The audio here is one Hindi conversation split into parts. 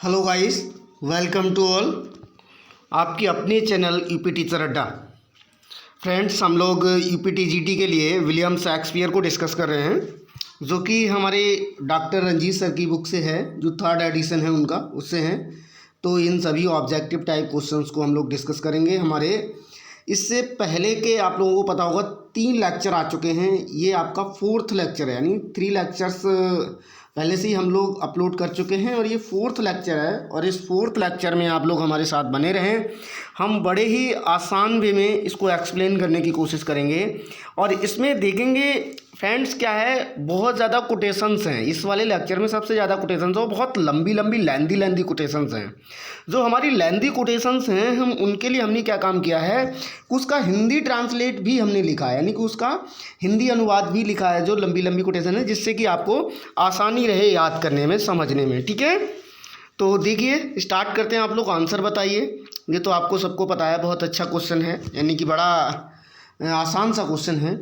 Hello guys, welcome to all. आपकी अपनी channel UP teacher Adda. Friends, हम लोग यूपी टीजीटी के लिए विलियम शेक्सपियर को डिस्कस कर रहे हैं, जो कि हमारे डॉक्टर रंजीत सर की बुक से है, जो थर्ड एडिशन है उनका, उससे हैं। तो इन सभी ऑब्जेक्टिव टाइप क्वेश्चंस को हम लोग डिस्कस करेंगे। हमारे इससे पहले के आप लोगों को पता होगा 3 लेक्चर आ चुके हैं। ये आपका 4th लेक्चर है, यानी 3 लेक्चर्स पहले से ही हम लोग अपलोड कर चुके हैं और ये 4th लेक्चर है। और इस 4th लेक्चर में आप लोग हमारे साथ बने रहें। हम बड़े ही आसान वे में इसको एक्सप्लेन करने की कोशिश करेंगे और इसमें देखेंगे फ्रेंड्स क्या है, बहुत ज़्यादा कोटेशंस हैं इस वाले लेक्चर में। सबसे ज़्यादा कोटेशंस और बहुत लंबी लंबी लेंदी कोटेशंस हैं। जो हमारी लेंदी कोटेशंस हैं, हम उनके लिए हमने क्या काम किया है, उसका हिंदी ट्रांसलेट भी हमने लिखा है, यानी कि उसका हिंदी अनुवाद भी लिखा है, जो लंबी लंबी कोटेशन है, जिससे कि आपको आसानी रहे याद करने में, समझने में। ठीक है, तो देखिए स्टार्ट करते हैं। आप लोग आंसर बताइए। ये तो आपको सबको पता है, बहुत अच्छा क्वेश्चन है, यानी कि बड़ा आसान सा क्वेश्चन है।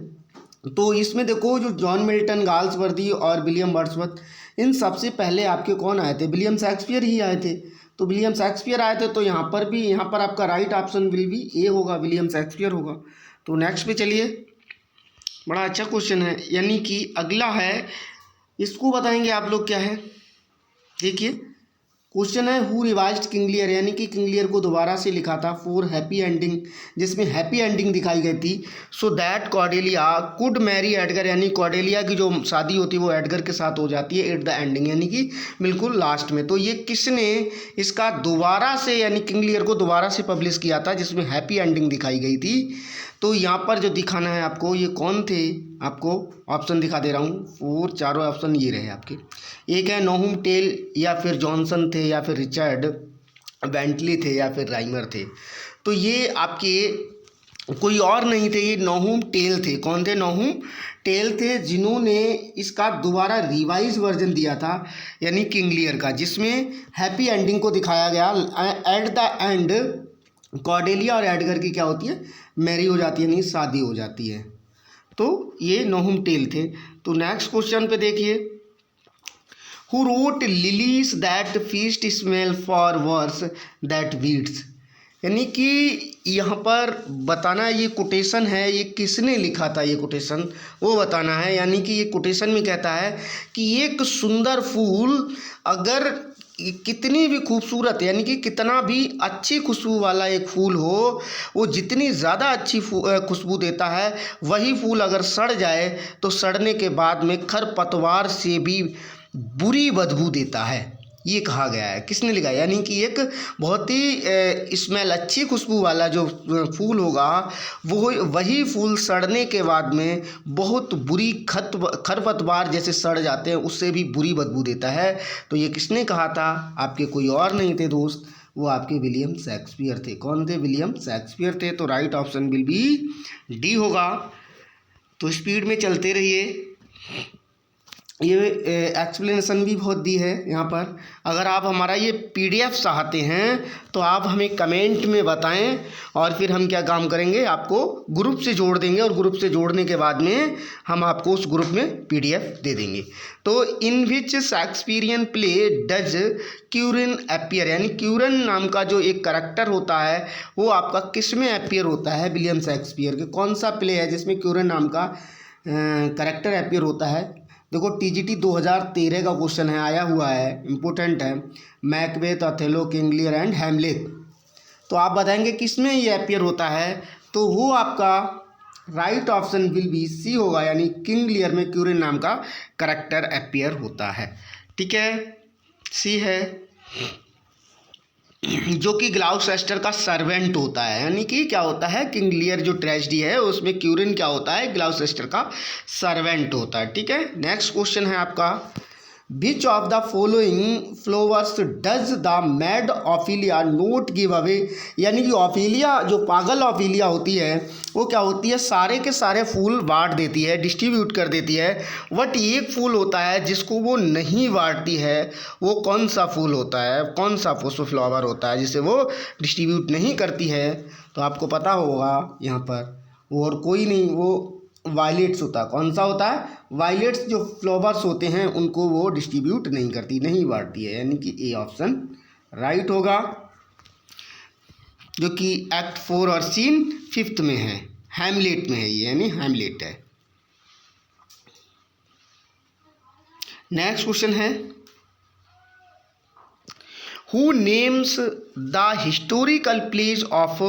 तो इसमें देखो, जो जॉन मिल्टन, गाल्सवर्दी और विलियम वर्ड्सवर्थ, इन सबसे पहले आपके कौन आए थे? विलियम शेक्सपियर ही आए थे। तो विलियम शेक्सपियर आए थे, तो यहाँ पर आपका राइट ऑप्शन विल बी ए होगा, विलियम शेक्सपियर होगा। तो नेक्स्ट पे चलिए, बड़ा अच्छा क्वेश्चन है, यानी कि अगला है, इसको बताएंगे आप लोग क्या है। देखिए क्वेश्चन है, हु रिवाइज्ड किंग लियर, यानी कि किंग लियर को दोबारा से लिखा था फॉर हैप्पी एंडिंग, जिसमें हैप्पी एंडिंग दिखाई गई थी। So that Cordelia could Mary Edgar, यानी कॉर्डेलिया की जो शादी होती है वो एडगर के साथ हो जाती है एट द एंडिंग, यानी कि बिल्कुल लास्ट में। तो ये किसने इसका दोबारा से, यानी किंग लियर को दोबारा से पब्लिश किया था, जिसमें हैप्पी एंडिंग दिखाई गई थी। तो यहाँ पर जो दिखाना है आपको, ये कौन थे, आपको ऑप्शन दिखा दे रहा हूँ। 4 चारों ऑप्शन ये रहे आपके। एक है नोहुम टेल, या फिर जॉनसन थे, या फिर रिचर्ड बेंटली थे, या फिर राइमर थे। तो ये आपके कोई और नहीं थे, ये नोहुम टेल थे। कौन थे? नोहुम टेल थे, जिन्होंने इसका दोबारा रिवाइज वर्जन दिया था, यानी किंग लियर का, जिसमें हैप्पी एंडिंग को दिखाया गया। एट द एंड कॉर्डेलिया और एडगर की क्या होती है, मैरी हो जाती है, यानी शादी हो जाती है। तो ये नोहुम टेल थे। तो नेक्स्ट क्वेश्चन पे देखिए, who wrote lilies that feast smell for worse that weeds, यानी कि यहाँ पर बताना, ये कोटेशन है, ये किसने लिखा था ये कोटेशन, वो बताना है। यानी कि ये कोटेशन में कहता है कि एक सुंदर फूल अगर कितनी भी खूबसूरत, यानी कि कितना भी अच्छी खुशबू वाला एक फूल हो, वो जितनी ज़्यादा अच्छी खुशबू देता है, वही फूल अगर सड़ जाए तो सड़ने के बाद में खरपतवार से भी बुरी बदबू देता है। ये कहा गया है, किसने लिखा है? यानी कि एक बहुत ही स्मेल, अच्छी खुशबू वाला जो फूल होगा, वो वही फूल सड़ने के बाद में बहुत बुरी खरपतवार जैसे सड़ जाते हैं, उससे भी बुरी बदबू देता है। तो ये किसने कहा था? आपके कोई और नहीं थे दोस्त, वो आपके विलियम शेक्सपियर थे। कौन थे? विलियम शेक्सपियर थे। तो right option will be D होगा। तो स्पीड में चलते रहिए। ये एक्सप्लेनेशन भी बहुत दी है यहाँ पर। अगर आप हमारा ये पीडीएफ चाहते हैं तो आप हमें कमेंट में बताएं, और फिर हम क्या काम करेंगे, आपको ग्रुप से जोड़ देंगे, और ग्रुप से जोड़ने के बाद में हम आपको उस ग्रुप में पीडीएफ दे देंगे। तो इन विच शेक्सपियरियन प्ले डज क्यूरिन अपीयर, यानी क्यूरिन नाम का जो एक करैक्टर होता है, वो आपका किस में अपीयर होता है? विलियम शेक्सपियर के कौन सा प्ले है जिसमें क्यूरिन नाम का करैक्टर अपीयर होता है? देखो टीजीटी 2013 का क्वेश्चन है, आया हुआ है, इम्पोर्टेंट है। Macbeth, Othello, King Lear and Hamlet. तो आप बताएंगे किस में ये अपीयर होता है, तो वो आपका right option will be C होगा, यानी किंग लियर में क्यूरिन नाम का करैक्टर अपीयर होता है। ठीक है, सी है, जो कि ग्लाउसेस्टर का सर्वेंट होता है। यानी कि क्या होता है, किंग लियर जो ट्रेजेडी है उसमें क्यूरिन क्या होता है, ग्लाउसेस्टर का सर्वेंट होता है। ठीक है, नेक्स्ट क्वेश्चन है आपका, which of the following flowers does the mad Ophelia note give away, यानी कि ऑफिलिया, जो पागल ऑफिलिया होती है, वो क्या होती है, सारे के सारे फूल बांट देती है, डिस्ट्रीब्यूट कर देती है। बट एक फूल होता है जिसको वो नहीं बांटती है, वो कौन सा फूल होता है, कौन सा फ्लावर होता है जिसे वो डिस्ट्रीब्यूट नहीं करती है? तो आपको पता होगा यहाँ पर, वो और कोई नहीं, वो वायलेट्स होता है। कौन सा होता है? वायलेट्स जो फ्लावर्स होते हैं उनको वो डिस्ट्रीब्यूट नहीं करती, नहीं बांटती है, यानी कि ए ऑप्शन राइट होगा, जो कि एक्ट 4 और सीन 5 में है, हैमलेट में है ये, यानी हैमलेट है। नेक्स्ट क्वेश्चन है, who names the historical place of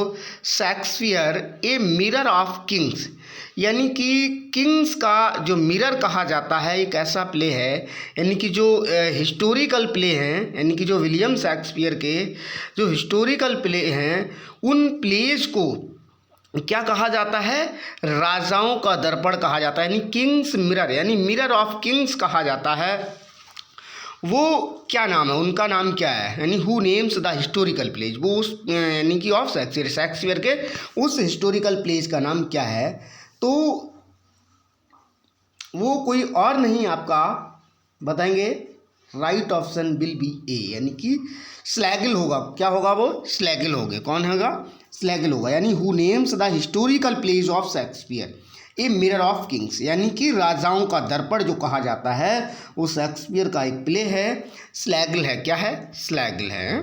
Shakespeare a mirror of Kings, यानी कि किंग्स का जो मिरर कहा जाता है एक ऐसा प्ले है, यानी कि जो हिस्टोरिकल प्ले हैं, यानी कि जो विलियम शेक्सपियर के जो हिस्टोरिकल प्ले हैं उन प्लेस को क्या कहा जाता है, राजाओं का दर्पण कहा जाता है, यानी किंग्स मिरर, यानी मिरर ऑफ किंग्स कहा जाता है। वो क्या नाम है, उनका नाम क्या है, यानी who names the historical place, वो उस यानी कि ऑफ शेक्सपियर के उस हिस्टोरिकल प्लेस का नाम क्या है। तो वो कोई और नहीं आपका बताएंगे, राइट ऑप्शन विल बी ए, यानी कि स्लैगिल होगा। क्या होगा वो, स्लैगिल होगा। कौन होगा, स्लैगिल होगा, यानी who names the historical place of Shakespeare a mirror of Kings, यानी कि राजाओं का दर्पण जो कहा जाता है वो शेक्सपियर का एक प्ले है, स्लैगिल है। क्या है, स्लैगिल है।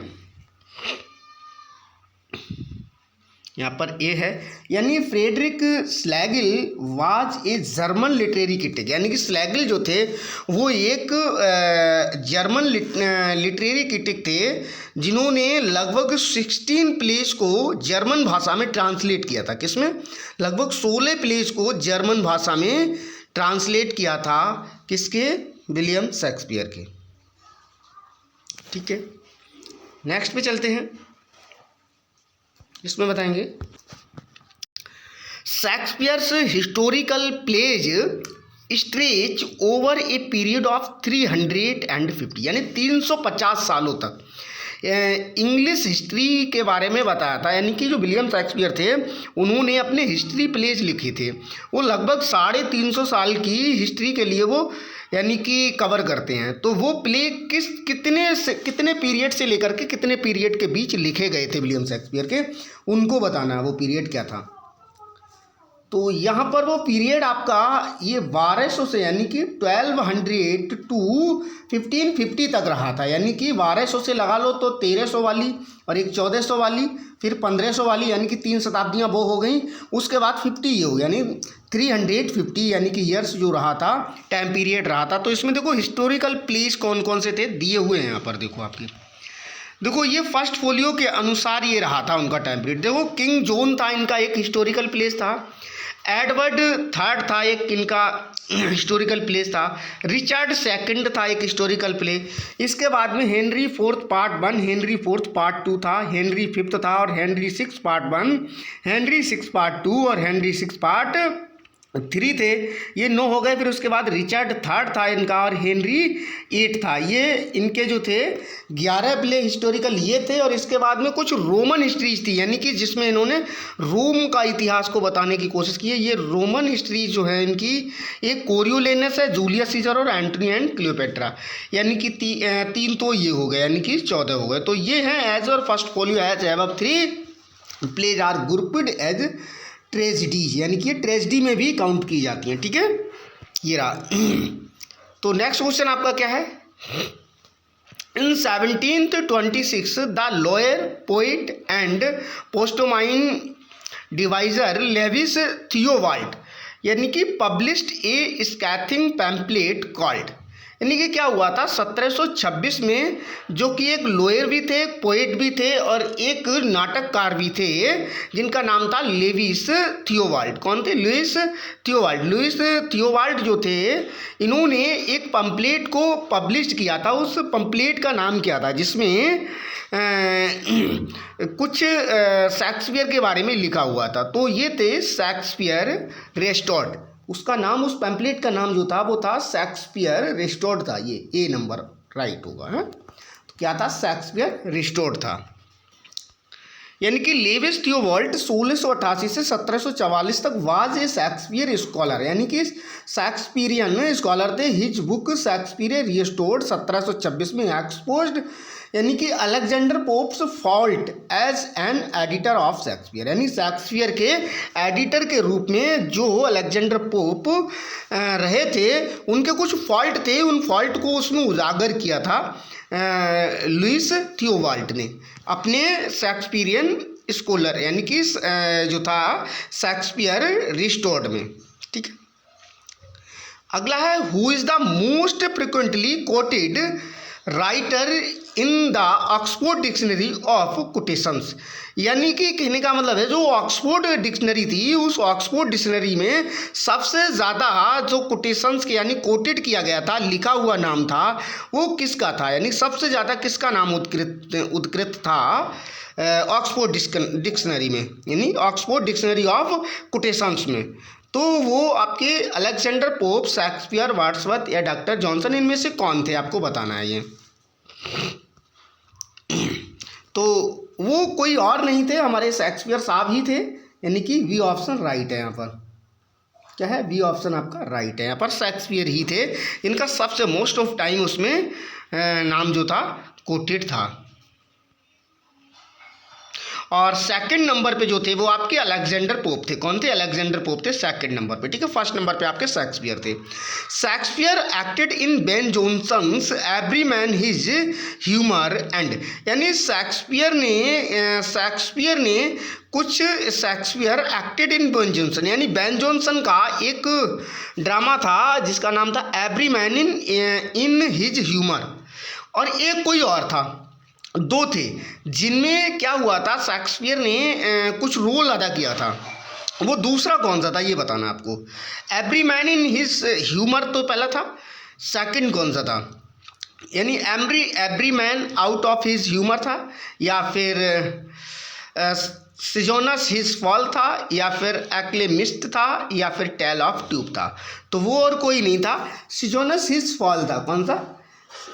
यहाँ पर ए है, यानी Friedrich Schlegel was a German literary critic, यानी कि स्लैगिल जो थे वो एक जर्मन लिटरेरी क्रिटिक थे जिन्होंने लगभग 16 प्लेस को जर्मन भाषा में ट्रांसलेट किया था। किसमें, लगभग 16 प्लेस को जर्मन भाषा में ट्रांसलेट किया था। किसके, विलियम शेक्सपियर के। ठीक है, नेक्स्ट पे चलते हैं, इसमें बताएंगे Shakespeare's historical plays stretch over a period of 350, यानी 350 सालों तक इंग्लिश हिस्ट्री के बारे में बताया था। यानी कि जो विलियम शेक्सपियर थे उन्होंने अपने हिस्ट्री प्लेज लिखे थे, वो लगभग 350 साल की हिस्ट्री के लिए वो यानी कि कवर करते हैं। तो वो प्ले कितने पीरियड से लेकर के कितने पीरियड के बीच लिखे गए थे विलियम शेक्सपियर के, उनको बताना है वो पीरियड क्या था। तो यहाँ पर वो पीरियड आपका ये 1200 से यानी कि 1200 टू 1550 तक रहा था। यानी कि 1200 से लगा लो तो 1300 वाली और एक 1400 वाली, फिर 1500 वाली, यानी कि 3 शताब्दियाँ वो हो गई। उसके बाद 50 ये हो गया, यानी 350 यानी कि ईयर्स जो रहा था, टाइम पीरियड रहा था। तो इसमें देखो हिस्टोरिकल प्लेस कौन कौन से थे दिए हुए हैं यहाँ पर। देखो आपके देखो ये फर्स्ट फोलियो के अनुसार ये रहा था उनका टाइम पीरियड। देखो किंग जॉन था, इनका एक हिस्टोरिकल प्लेस था। एडवर्ड थर्ड था एक इनका हिस्टोरिकल प्लेस था। रिचर्ड सेकंड था एक हिस्टोरिकल प्ले। इसके बाद में Henry fourth part 1, Henry fourth part 2 था, हेनरी फिफ्थ था और हेनरी 6 पार्ट 1, हेनरी 6 पार्ट 2 और हेनरी 6 पार्ट 3 थे। ये 9 हो गए। फिर उसके बाद रिचर्ड थर्ड था इनका और हेनरी 8 था। ये इनके जो थे 11 प्ले हिस्टोरिकल ये थे। और इसके बाद में कुछ रोमन हिस्ट्रीज थी, यानी कि जिसमें इन्होंने रोम का इतिहास को बताने की कोशिश की है। ये रोमन हिस्ट्रीज जो है इनकी एक कोरियोलेनस है, जूलियस सीजर और एंटनी एंड क्लियोपेट्रा, यानी कि 3 तो ये हो गए, यानी कि 14 हो गए। तो ये हैं एज और first folio as above 3 plays are grouped as tragedies, यानी कि ये ट्रेजिडी में भी काउंट की जाती हैं। ठीक है, ये रहा। तो नेक्स्ट क्वेश्चन आपका क्या है, in 1726 the lawyer poet and pantomime deviser Lewis Theobald यानी कि published a scathing pamphlet called, यानी कि क्या हुआ था 1726 में, जो कि एक लॉयर भी थे, एक पोएट भी थे और एक नाटककार भी थे, जिनका नाम था लेविस थियोबाल्ट। कौन थे, लुइस थियोबाल्ट। लुइस थियोबाल्ट जो थे इन्होंने एक पंपलेट को पब्लिश किया था। उस पंपलेट का नाम क्या था, जिसमें कुछ शेक्सपियर के बारे में लिखा हुआ था। तो ये थे शेक्सपियर रिस्टोर्ड। उसका नाम, उस पैम्पलेट का नाम जो था वो था शेक्सपियर रिस्टोर्ड था। ये ए नंबर राइट होगा। है तो क्या था, शेक्सपियर रिस्टोर्ड था। यानी कि लेविस थियोबाल्ट 1688 से 1744 तक वाज ए शेक्सपियर स्कॉलर, यानी कि शेक्सपियरियन स्कॉलर थे। हिज बुक शेक्सपियर रिस्टोर्ड 1726 में एक्सपोज्ड, यानी कि Alexander Pope's faults as an editor of Shakespeare, यानी शेक्सपियर के एडिटर के रूप में जो अलेक्जेंडर पोप रहे थे, उनके कुछ फॉल्ट थे, उन फॉल्ट को उसमें उजागर किया था लुइस थियोबाल्ट ने, अपने शेक्सपियरियन स्कॉलर यानी कि जो था शेक्सपियर रिस्टोर्ड में। ठीक है। अगला है who is the most frequently coated writer in the Oxford dictionary of quotations, यानी कि कहने का मतलब है जो ऑक्सफोर्ड डिक्शनरी थी उस ऑक्सफोर्ड डिक्शनरी में सबसे ज़्यादा जो कोटेशंस के यानी कोटेड किया गया था, लिखा हुआ नाम था, वो किसका था, यानी सबसे ज़्यादा किसका नाम उद्धृत था ऑक्सफोर्ड डिक्शनरी में, यानी ऑक्सफोर्ड डिक्शनरी ऑफ कोटेशंस में। तो वो आपके अलेक्जेंडर पोप, शेक्सपियर, वर्ड्सवर्थ या डॉक्टर जॉनसन, इनमें से कौन थे, आपको बताना है ये। तो वो कोई और नहीं थे, हमारे शेक्सपियर साहब ही थे, यानी कि बी ऑप्शन राइट है यहाँ पर। क्या है, बी ऑप्शन आपका राइट है यहाँ पर, शेक्सपियर ही थे। इनका सबसे मोस्ट ऑफ टाइम उसमें नाम जो था कोटेड था। और सेकंड नंबर पे जो थे वो आपके अलेक्जेंडर पोप थे। कौन थे, अलेक्जेंडर पोप थे सेकंड नंबर पे। ठीक है। फर्स्ट नंबर पे आपके शेक्सपियर थे। Shakespeare acted in Ben Jonson's every man his humour and, यानी शेक्सपियर ने कुछ Shakespeare acted in Ben Jonson, यानी बेन जॉनसन का एक ड्रामा था जिसका नाम था every man in his humour, और एक कोई और था, दो थे जिनमें क्या हुआ था, शेक्सपियर ने कुछ रोल अदा किया था। वो दूसरा कौन सा था ये बताना आपको। Every man in his humour तो पहला था, सेकंड कौन सा था, यानी every man out of his humour था, या फिर सिजोनस हिज फॉल था, या फिर एक्लेमिस्ट था, या फिर टेल ऑफ ट्यूब था। तो वो और कोई नहीं था, सिजोनस हिज फॉल था। कौन सा,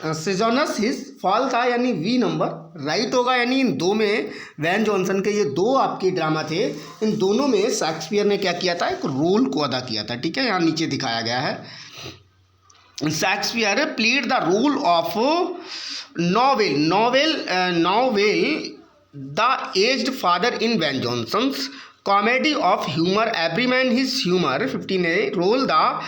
सिजोनस हिज फॉल था, यानी वी नंबर राइट होगा। यानी इन दो में, वैन जॉनसन के ये दो आपके ड्रामा थे, इन दोनों में शेक्सपियर ने क्या किया था, एक रोल को अदा किया था। ठीक है, यहाँ नीचे दिखाया गया है। Shakespeare played the role of Knowell the aged father in Ben Jonson's comedy of humour every man his humour 15 role the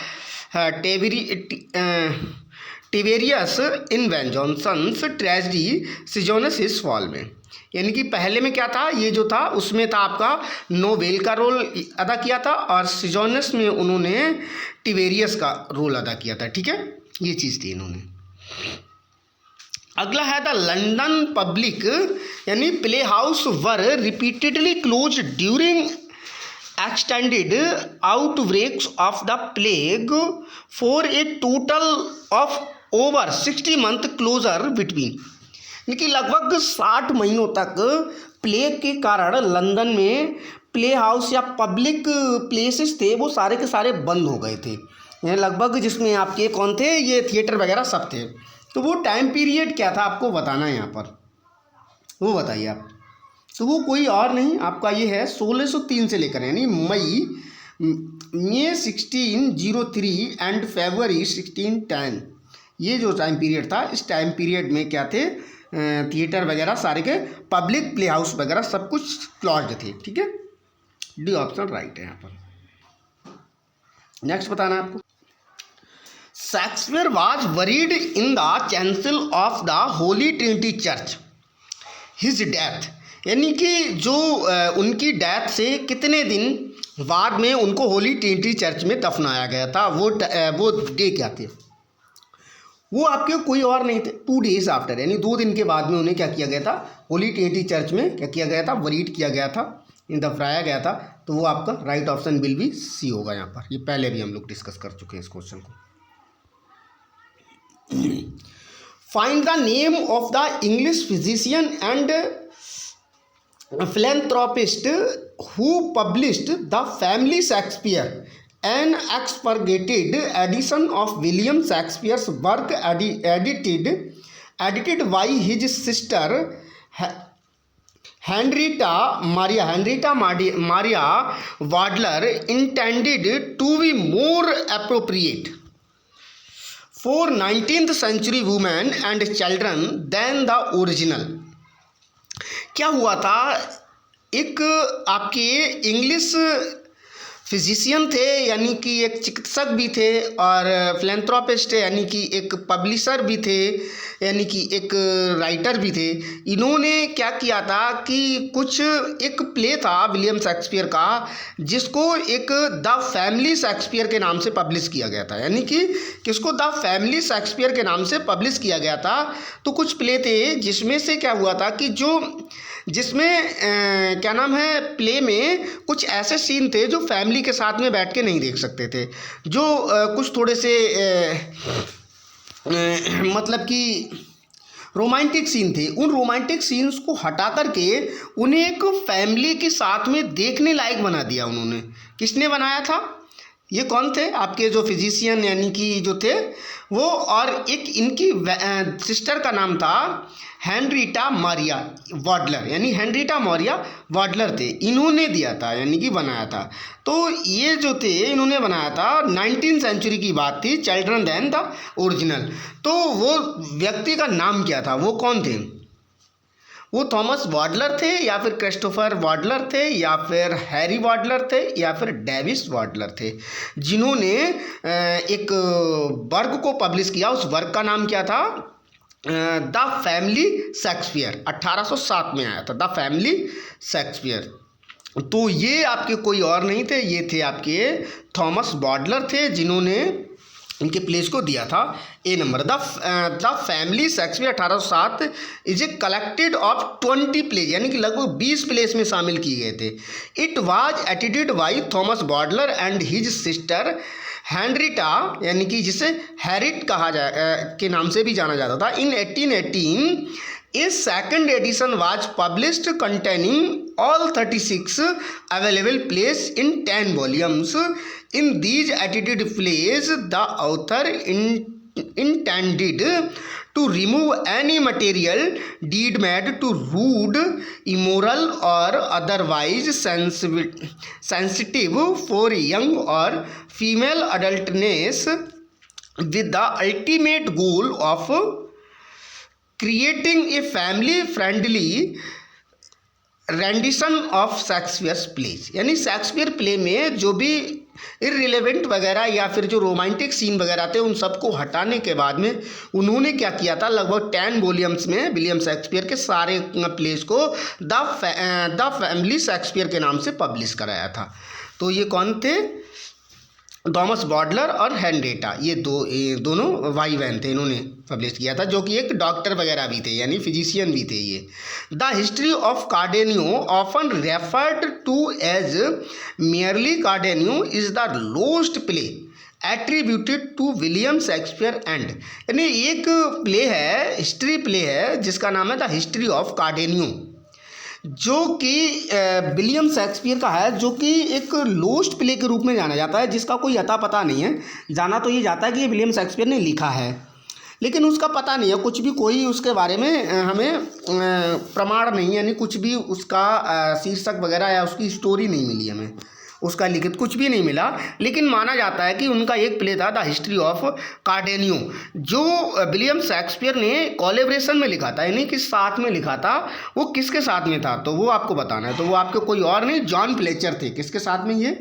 Tiberius in Ben Jonson's tragedy Sejanus his fall में। यानी कि पहले में क्या था, ये जो था उसमें था आपका नोवेल का रोल अदा किया था, और सिजोनस में उन्होंने टिबेरियस का रोल अदा किया था। ठीक है, ये चीज़ थी इन्होंने। अगला है द लंदन पब्लिक यानी play house were repeatedly close during extended outbreaks of the plague for a total of over 60 month closure between, यानी कि लगभग 60 महीनों तक प्लेग के कारण लंदन में प्ले हाउस या पब्लिक प्लेसेस थे वो सारे के सारे बंद हो गए थे। यानी लगभग जिसमें आपके कौन थे, ये थिएटर वगैरह सब थे। तो वो टाइम पीरियड क्या था आपको बताना है यहाँ पर, वो बताइए आप। तो वो कोई और नहीं आपका ये है 1603 से लेकर, यानी मई 1603 एंड फरवरी 1610, ये जो टाइम पीरियड था, इस टाइम पीरियड में क्या थे, थिएटर वगैरह सारे के पब्लिक प्ले हाउस वगैरह सब कुछ क्लोज्ड थे। ठीक है, डी ऑप्शन राइट है यहाँ पर। नेक्स्ट बताना है आपको। Shakespeare was buried in the chancel of the Holy Trinity Church his death, यानी कि जो उनकी डेथ से कितने दिन बाद में उनको होली ट्रिनिटी चर्च में दफनाया गया था, वो डे क्या थे, वो आपके कोई और नहीं थे, 2 days आफ्टर, यानी 2 दिन के बाद में उन्हें क्या किया गया था, होली ट्रिनिटी चर्च में क्या किया गया था, बरीड किया गया था, दफनाया गया था। तो वो आपका right option will be C होगा यहाँ पर। ये पहले भी हम लोग डिस्कस कर चुके हैं इस क्वेश्चन को। Find the name of the English physician and philanthropist who published The Family Shakespeare, an expurgated edition of William Shakespeare's work edited by his sister Henrietta Maria Wadler, intended to be more appropriate for 19th century women and children than the original। क्या हुआ था, एक आपके इंग्लिश फिजिशियन थे, यानी कि एक चिकित्सक भी थे, और फिलैंथ्रोपिस्ट यानी कि एक पब्लिशर भी थे, यानी कि एक राइटर भी थे। इन्होंने क्या किया था कि कुछ एक प्ले था विलियम शेक्सपियर का, जिसको एक द फैमिली शेक्सपियर के नाम से पब्लिश किया गया था, यानी कि किसको, द फैमिली शेक्सपियर के नाम से पब्लिश किया गया था। तो कुछ प्ले थे जिसमें से क्या हुआ था कि जिसमें क्या नाम है, प्ले में कुछ ऐसे सीन थे जो फैमिली के साथ में बैठ के नहीं देख सकते थे, जो कुछ थोड़े से मतलब कि रोमांटिक सीन थे। उन रोमांटिक सीन्स को हटा करके उन्हें एक फैमिली के साथ में देखने लायक बना दिया उन्होंने। किसने बनाया था? ये कौन थे? आपके जो फिजिशियन यानी कि जो थे वो, और एक इनकी सिस्टर का नाम था हेनरीटा मारिया वाडलर, यानी हेनरीटा मारिया वाडलर थे, इन्होंने दिया था यानी कि बनाया था। तो ये जो थे इन्होंने बनाया था, 19th सेंचुरी की बात थी, चिल्ड्रन देन द ओरिजिनल। तो वो व्यक्ति का नाम क्या था, वो कौन थे? वो थॉमस वाडलर थे, या फिर क्रिस्टोफर वाडलर थे, या फिर हैरी वाडलर थे, या फिर डेविस वाडलर थे, जिन्होंने एक वर्क को पब्लिश किया। उस वर्क का नाम क्या था? The Family Shakespeare. 1807 में आया था द फैमिली शेक्सपियर। तो ये आपके कोई और नहीं थे, ये थे आपके थॉमस वाडलर थे, जिन्होंने इनके प्लेस को दिया था। A number, the Family Shakespeare 1807 is a collected of 20 plays, यानी कि लगभग 20 प्लेस में शामिल किए गए थे। It was edited by Thomas Bowdler and his sister Henrietta, यानी कि जिसे हैरिट कहा के नाम से भी जाना जाता था। In 1818 a second edition was published containing all 36 available plays in 10 volumes. In these edited plays, the author intended to remove any material deemed to rude, immoral, or otherwise sensitive for young or female adultness, with the ultimate goal of creating a family-friendly rendition of Shakespeare's plays, यानी शेक्सपियर प्ले में जो भी इररिलेवेंट वगैरह या फिर जो रोमांटिक सीन वगैरह थे उन सबको हटाने के बाद में उन्होंने क्या किया था, लगभग 10 वॉल्यूम्स में विलियम शेक्सपियर के सारे प्लेस को द फैमिली शेक्सपियर के नाम से पब्लिश कराया था। तो ये कौन थे? थॉमस वाडलर और हेनरीटा, ये दोनों भाई बहन थे, इन्होंने पब्लिश किया था, जो कि एक डॉक्टर वगैरह भी थे, यानी फिजिशियन भी थे ये। The history of Cardenio often referred to as merely Cardenio is the lost play attributed to William Shakespeare and, यानी एक प्ले है, हिस्ट्री प्ले है, जिसका नाम है द हिस्ट्री ऑफ कार्डेनियो, जो कि विलियम शेक्सपियर का है, जो कि एक लोस्ट प्ले के रूप में जाना जाता है, जिसका कोई अता पता नहीं है। जाना तो ये जाता है कि ये विलियम शेक्सपियर ने लिखा है, लेकिन उसका पता नहीं है कुछ भी, कोई उसके बारे में हमें प्रमाण नहीं, यानी कुछ भी उसका शीर्षक वगैरह या उसकी स्टोरी नहीं मिली हमें, उसका लिखित कुछ भी नहीं मिला। लेकिन माना जाता है कि उनका एक प्ले था द हिस्ट्री ऑफ कार्डेनियो, जो विलियम शेक्सपियर ने कोलैबोरेशन में लिखा था, यानी कि साथ में लिखा था। वो किसके साथ में था, तो वो आपको बताना है। तो वो आपके कोई और नहीं, जॉन फ्लेचर थे। किसके साथ में ये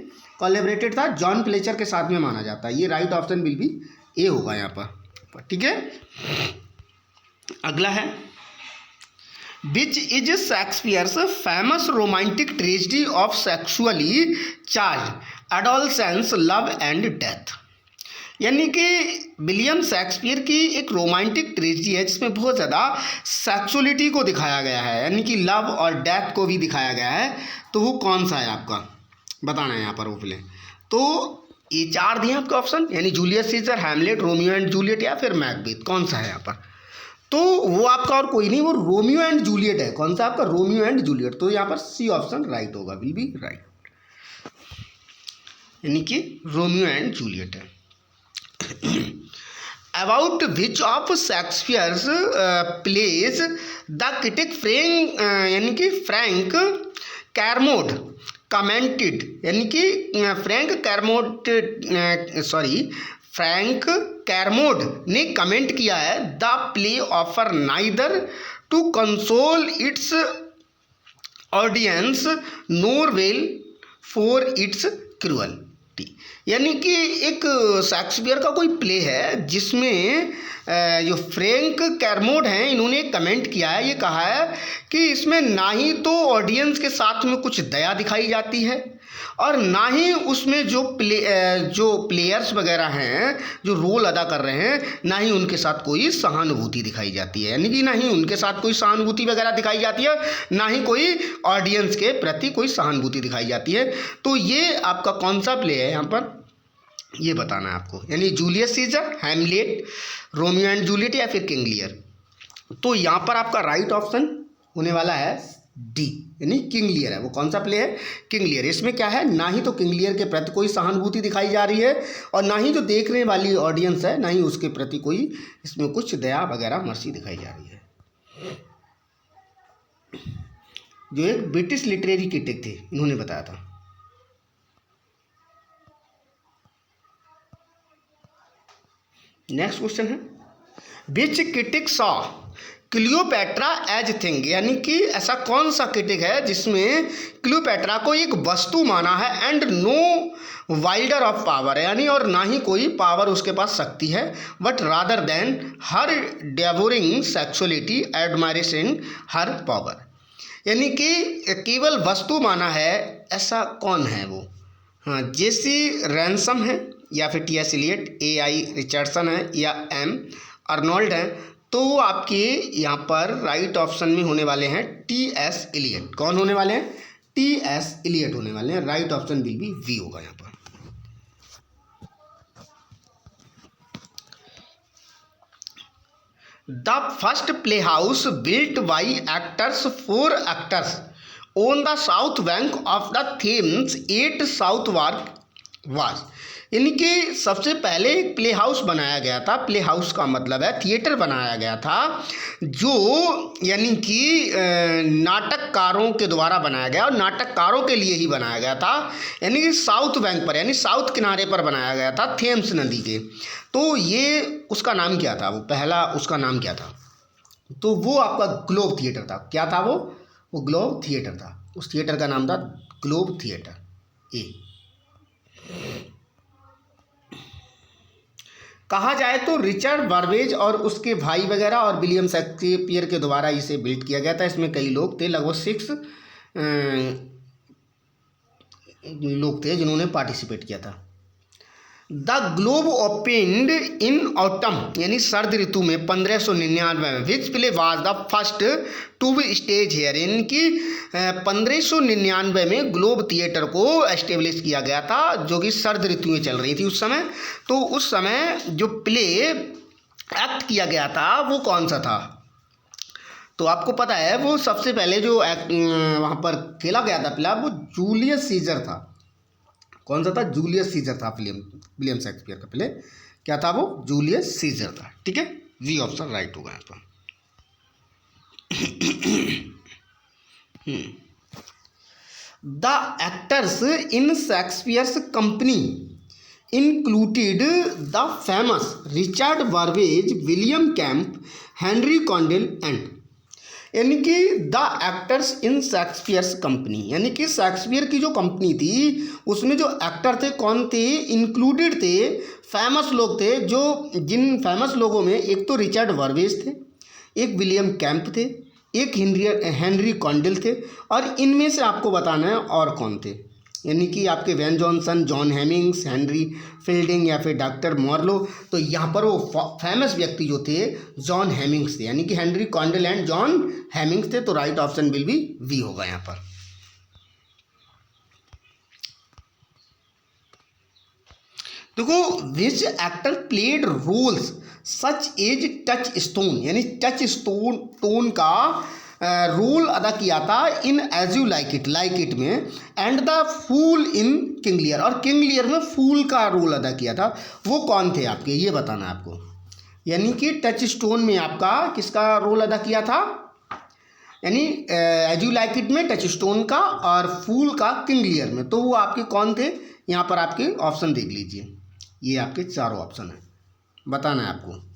कोलैबोरेटेड था? जॉन फ्लेचर के साथ में माना जाता है। ये राइट ऑप्शन विल बी ए होगा यहाँ पर, ठीक है। अगला है, Which is Shakespeare's famous romantic tragedy of sexually charged adolescence, love and death, यानी कि विलियम शेक्सपियर की एक रोमांटिक ट्रेजेडी है जिसमें बहुत ज़्यादा सेक्सुअलिटी को दिखाया गया है, यानी कि लव और डेथ को भी दिखाया गया है। तो वो कौन सा है आपका बताना है यहाँ पर वो प्ले। तो ये 4 दिए आपके ऑप्शन, यानी Julius Caesar, Hamlet, Romeo and Juliet या फिर मैकबेथ। कौन सा है यहाँ पर? तो वो आपका और कोई नहीं, वो रोमियो एंड जूलियट है। कौन सा आपका? Romeo and Juliet. तो यहाँ पर सी ऑप्शन राइट होगा, विल बी राइट, यानी कि रोमियो एंड जूलियट है। About which of Shakespeare's plays the critic Frank, यानी कि फ्रैंक कैरमोड कमेंटेड, यानी कि फ्रैंक कैरमोड ने कमेंट किया है, the play offer neither to console its audience nor well for its cruelty, यानी कि एक शेक्सपियर का कोई प्ले है जिसमें जो फ्रैंक कैरमोड हैं इन्होंने कमेंट किया है, ये कहा है कि इसमें ना ही तो ऑडियंस के साथ में कुछ दया दिखाई जाती है और ना ही उसमें जो प्लेयर्स वगैरह हैं जो रोल अदा कर रहे हैं ना ही उनके साथ कोई सहानुभूति दिखाई जाती है, यानी कि ना ही उनके साथ कोई सहानुभूति वगैरह दिखाई जाती है, ना ही कोई ऑडियंस के प्रति कोई सहानुभूति दिखाई जाती है। तो ये आपका कौन सा प्ले है यहाँ पर, ये बताना है आपको, यानी Julius Caesar, Hamlet, Romeo and Juliet या फिर किंग लियर। तो यहाँ पर आपका राइट ऑप्शन होने वाला है डी, यानी किंग लियर है। वो कौन सा प्ले है, किंग लियर। इसमें क्या है, ना ही तो किंग लियर के प्रति कोई सहानुभूति दिखाई जा रही है और ना ही जो देखने वाली ऑडियंस है ना ही उसके प्रति कोई इसमें कुछ दया वगैरह मर्सी दिखाई जा रही है। जो एक ब्रिटिश लिटरेरी क्रिटिक थे इन्होंने बताया था। नेक्स्ट क्वेश्चन है, which critic saw Cleopatra as thing, यानी कि ऐसा कौन सा क्रिटिक है जिसमें क्लियोपैट्रा को एक वस्तु माना है and no wilder of power, यानी और ना ही कोई पावर उसके पास शक्ति है, but rather than her devouring sexuality admiration her power, यानी कि केवल वस्तु माना है। ऐसा कौन है वो, हाँ, जेसी रैनसम है या फिर टी.एस. Elliot, AI. रिचर्डसन है या एम. अर्नोल्ड है। तो आपके यहाँ पर राइट ऑप्शन में होने वाले हैं टी.एस. इलियट। कौन होने वाले हैं, टी.एस. इलियट होने वाले हैं। Right option will be B होगा यहाँ पर। The first playhouse built by actors for actors on the south bank of the Thames at Southwark was, यानी कि सबसे पहले एक प्ले हाउस बनाया गया था। प्ले हाउस का मतलब है थिएटर बनाया गया था जो यानी कि नाटककारों के द्वारा बनाया गया और नाटककारों के लिए ही बनाया गया था, यानी कि साउथ बैंक पर यानी साउथ किनारे पर बनाया गया था थेम्स नदी के। तो ये उसका नाम क्या था, वो पहला उसका नाम क्या था, तो वो आपका ग्लोब थिएटर था। क्या था वो ग्लोब थिएटर था। उस थिएटर का नाम था ग्लोब थिएटर। ए कहा जाए तो रिचर्ड बार्बेज और उसके भाई वगैरह और विलियम शेक्सपियर के द्वारा इसे बिल्ड किया गया था। इसमें कई लोग थे, लगभग 6 लोग थे जिन्होंने पार्टिसिपेट किया था। The Globe opened in autumn, यानी सर्द ऋतु में 1599 में, which play was the first to be stage here, यानी कि 1599 में ग्लोब थिएटर को एस्टेब्लिश किया गया था जो कि सर्द ऋतु में चल रही थी उस समय। तो उस समय जो प्ले एक्ट किया गया था वो कौन सा था, तो आपको पता है वो सबसे पहले जो वहाँ पर खेला गया था प्ले वो जूलियस सीजर था। कौन सा था, जूलियस सीजर था। विलियम शेक्सपियर का प्ले क्या था, वो जूलियस सीजर था। ठीक है, वी ऑप्शन राइट होगा यहाँ पर। The actors in Shakespeare's company included the famous Richard Burbage, William Kempe, Henry Condell and, यानी कि the actors in Shakespeare's company, यानी कि शेक्सपियर की जो कंपनी थी उसमें जो एक्टर थे कौन थे, इंक्लूडेड थे फेमस लोग थे। जो जिन फेमस लोगों में एक तो रिचर्ड बार्बेज थे, एक विलियम कैम्प थे, एक हेनरी कॉन्डेल थे और इनमें से आपको बताना है और कौन थे, यानी कि आपके Ben Jonson, John Hemmings, Henry Fielding या फिर डॉक्टर मॉर्लो। तो यहाँ पर वो फेमस व्यक्ति जो थे जॉन हेमिंग्स थे, यानी कि Henry Condell and John Hemmings थे। तो right option will be B होगा यहाँ पर। देखो, which actor played roles such as Touchstone, यानी टच स्टोन का रोल अदा किया था in As You Like It में, and the fool in King Lear, और किंग लियर में फूल का रोल अदा किया था। वो कौन थे आपके, ये बताना है आपको। यानी कि टच स्टोन में आपका किसका रोल अदा किया था, यानी एज यू लाइक इट में टच स्टोन का और फूल का किंग लियर में। तो वो आपके कौन थे, यहाँ पर आपके ऑप्शन देख लीजिए। ये आपके चारों ऑप्शन है, बताना है आपको।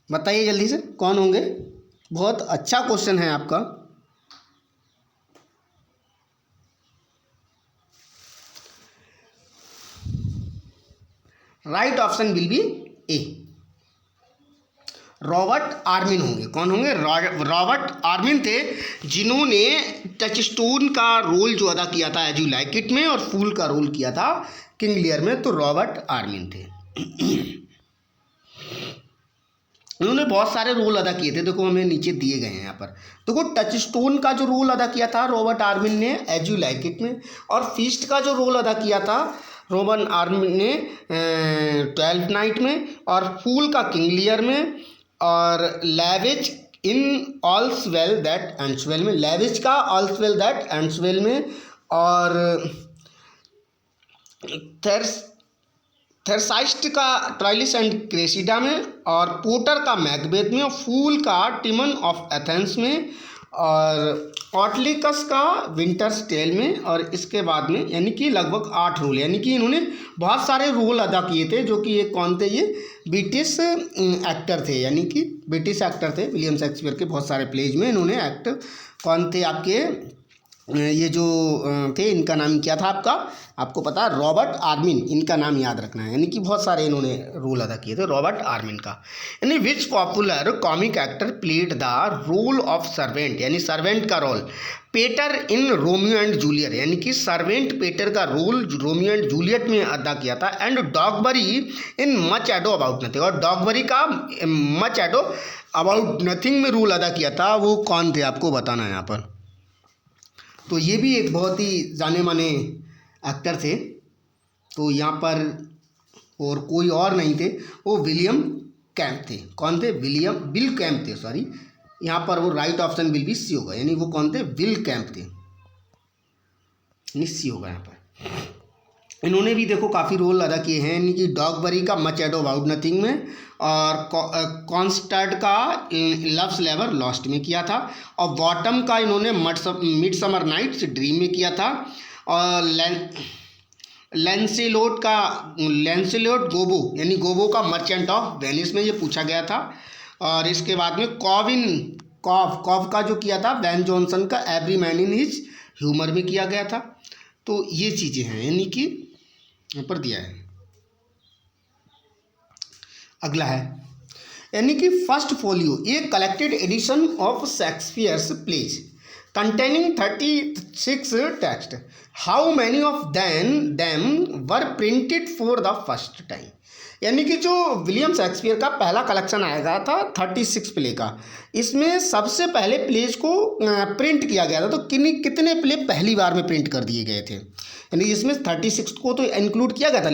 बताइए जल्दी से कौन होंगे, बहुत अच्छा क्वेश्चन है आपका। Right option will be A, Robert Armin होंगे। कौन होंगे? रॉबर्ट आर्मिन थे, जिन्होंने टचस्टोन का रोल जो अदा किया था एज यू लाइक इट में, और फूल का रोल किया था किंग लियर में। तो रॉबर्ट आर्मिन थे। उन्होंने बहुत सारे रोल अदा किए थे, देखो हमें नीचे दिए गए हैं यहाँ पर। देखो टचस्टोन का जो रोल अदा किया था रॉबर्ट आर्मिन ने एज यू लाइक इट में, और फीस्ट का जो रोल अदा किया था रॉबर्ट आर्मिन ने 12th नाइट में, और फूल का किंग लियर में, और Lavatch in All's Well That Ends Well में, लेविज का All's Well That Ends Well में, और थेरसाइस्ट का ट्राइलिस एंड क्रेसिडा में, और पोटर का मैकबेथ में, और फूल का टिमन ऑफ एथेंस में, और ऑटलिकस का विंटर्स टेल में, और इसके बाद में यानी कि लगभग 8 रोल, यानी कि इन्होंने बहुत सारे रोल अदा किए थे। जो कि ये कौन थे? ये ब्रिटिश एक्टर थे, यानी कि ब्रिटिश एक्टर थे। विलियम शेक्सपियर के बहुत सारे प्लेज में इन्होंने एक्ट। कौन थे आपके? ये जो थे, इनका नाम क्या था आपका? आपको पता है, रॉबर्ट आर्मिन, इनका नाम याद रखना है। यानी कि बहुत सारे इन्होंने रोल अदा किए थे रॉबर्ट आर्मिन का। यानी which popular comic actor played the role of servant, यानी सर्वेंट का रोल Peter in Romeo and Juliet, यानी कि सर्वेंट पेटर का रोल रोमियो एंड जूलियट में अदा किया था। And Dogberry in Much Ado About Nothing, और डॉगबरी का मच एडो अबाउट नथिंग में रोल अदा किया था। वो कौन थे आपको बताना है यहाँ पर। तो ये भी एक बहुत ही जाने माने एक्टर थे। तो यहाँ पर और कोई और नहीं थे, वो विलियम कैंप थे। कौन थे? विल कैंप थे, सॉरी। यहाँ पर वो right option will be C होगा, यानी वो कौन थे? विल कैंप थे, सी होगा यहाँ पर। इन्होंने भी देखो काफ़ी रोल अदा किए हैं, यानी कि डॉगबरी का मच एडो अबाउट नथिंग में, और कॉन्स्टर्ड का लव्स लेवर लॉस्ट में किया था, और बॉटम का इन्होंने मिड समर नाइट्स ड्रीम में किया था, और लैंसेलोट गोबो, यानी गोबो का मर्चेंट ऑफ वेनिस में ये पूछा गया था। और इसके बाद में कॉव का जो किया था बेन जॉनसन का every man in his humour में किया गया था। तो ये चीज़ें हैं, यानी कि यहाँ पर दिया है। अगला है, यानी कि first folio, a collected edition of Shakespeare's plays containing 36 texts, how many of them were printed for the first time. यानी कि जो विलियम शेक्सपियर का पहला कलेक्शन आएगा था 36 प्ले का, इसमें सबसे पहले प्लेज को प्रिंट किया गया था। तो कितने प्ले पहली बार में प्रिंट कर दिए गए थे, यानी इसमें 36 को तो इंक्लूड किया गया था।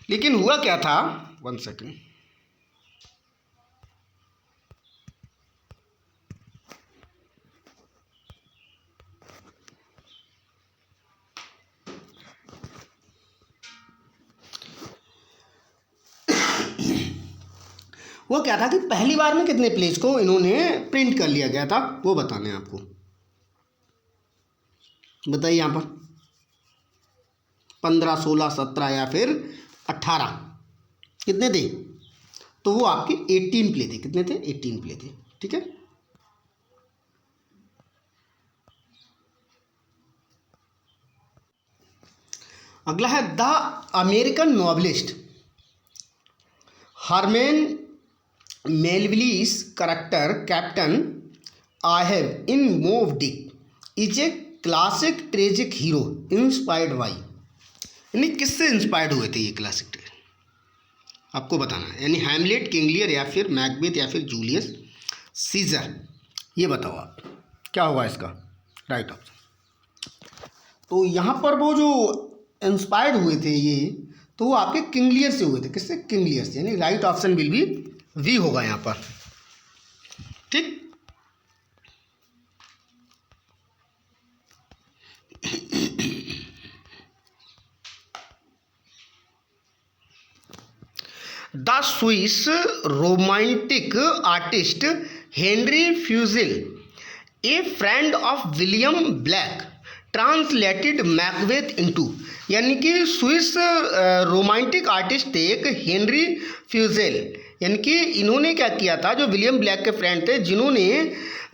लेकिन हुआ क्या था, 1 सेकेंड, वो क्या था कि पहली बार में कितने प्लेज को इन्होंने प्रिंट कर लिया गया था, वो बताना है आपको। बताइए यहाँ पर 15, 16, 17 या फिर 18 कितने थे? तो वो आपके 18 प्ले थे। कितने थे? 18 प्ले थे। ठीक है। अगला है द अमेरिकन नॉवलिस्ट हरमैन मेलविली's character Captain Ahab in Moby Dick is a classic tragic hero inspired by, यानी किससे इंस्पायर्ड हुए थे ये क्लासिक आपको बताना है। यानी हैमलेट, किंग लियर, या फिर मैकबेथ, या फिर जूलियस सीजर। ये बताओ आप क्या होगा इसका राइट ऑप्शन। तो यहाँ पर वो जो इंस्पायर्ड हुए थे ये, तो वो आपके किंग लियर से हुए थे। किससे? किंग लियर से। यानी right option will be B होगा यहाँ पर। ठीक। The Swiss Romantic artist Henry Fuseli, a friend of William Blake, translated Macbeth into, यानी कि स्विस रोमांटिक आर्टिस्ट थे एक हेनरी फ्यूजेल, यानी कि इन्होंने क्या किया था, जो विलियम ब्लैक के फ्रेंड थे जिन्होंने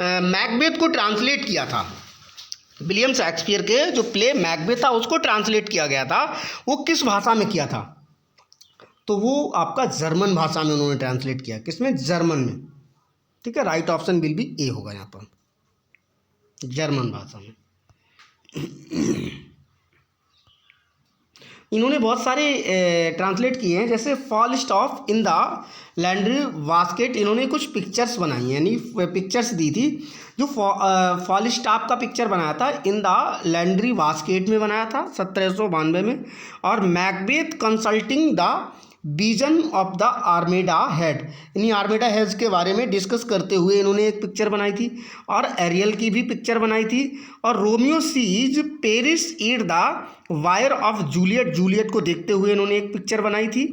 मैकबेथ को ट्रांसलेट किया था, विलियम शेक्सपियर के जो प्ले मैकबेथ था उसको ट्रांसलेट किया गया था, वो किस भाषा में किया था? तो वो आपका जर्मन भाषा में उन्होंने ट्रांसलेट किया। किसमें? जर्मन में। ठीक है, राइट ऑप्शन विल बी ए होगा यहाँ पर, जर्मन भाषा में। इन्होंने बहुत सारे ट्रांसलेट किए हैं, जैसे fall staff in the Landry basket, इन्होंने कुछ पिक्चर्स बनाई हैं, यानी पिक्चर्स दी थी। जो फॉल स्टॉफ का पिक्चर बनाया था इन द लैंड्री बास्केट में बनाया था 1792 में, और Macbeth consulting the vision of the armada head, यानी आर्मेडा हेड्स के बारे में डिस्कस करते हुए इन्होंने एक पिक्चर बनाई थी, और एरियल की भी पिक्चर बनाई थी, और Romeo sees Paris at the bier of Juliet, Juliet को देखते हुए इन्होंने एक पिक्चर बनाई थी,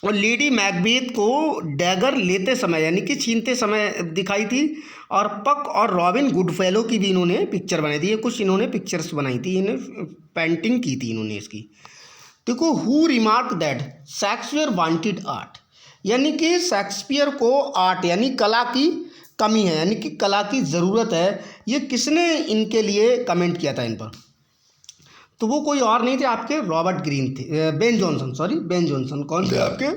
और लेडी मैकबेथ को डैगर लेते समय यानी कि छीनते समय दिखाई थी, और पक और रॉबिन गुडफेलो की भी इन्होंने पिक्चर बनाई थी। ये कुछ इन्होंने पिक्चर्स बनाई थी, इन्हें पेंटिंग की थी इन्होंने इसकी। देखो, who remark that Shakespeare wanted art, यानी कि शेक्सपियर को आर्ट यानी कला की कमी है, यानी कि कला की ज़रूरत है, ये किसने इनके लिए कमेंट किया था इन पर? तो वो कोई और नहीं थे आपके रॉबर्ट ग्रीन थे, Ben Jonson, sorry Ben Jonson. कौन थे आपके?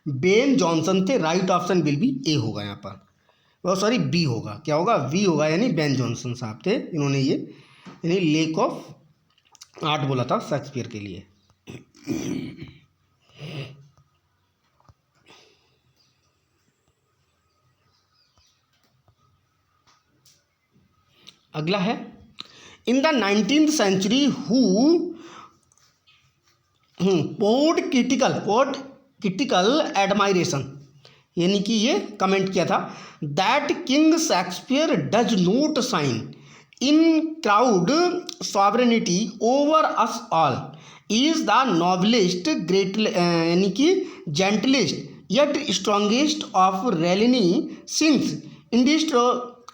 बेन जॉनसन थे। राइट ऑप्शन विल बी ए होगा यहाँ पर, वो सॉरी बी होगा, क्या होगा? वी होगा, यानी बेन जॉनसन साहब थे, इन्होंने ये यानी लेक ऑफ आर्ट बोला था शेक्सपियर के लिए। अगला है, in the 19th century who port critical admiration, यानी कि ये कमेंट किया था, that King Shakespeare does not shine in crowned sovereignty over us all, is the noblest great, यानी कि gentlest yet strongest of rallying signs इंडिस्ट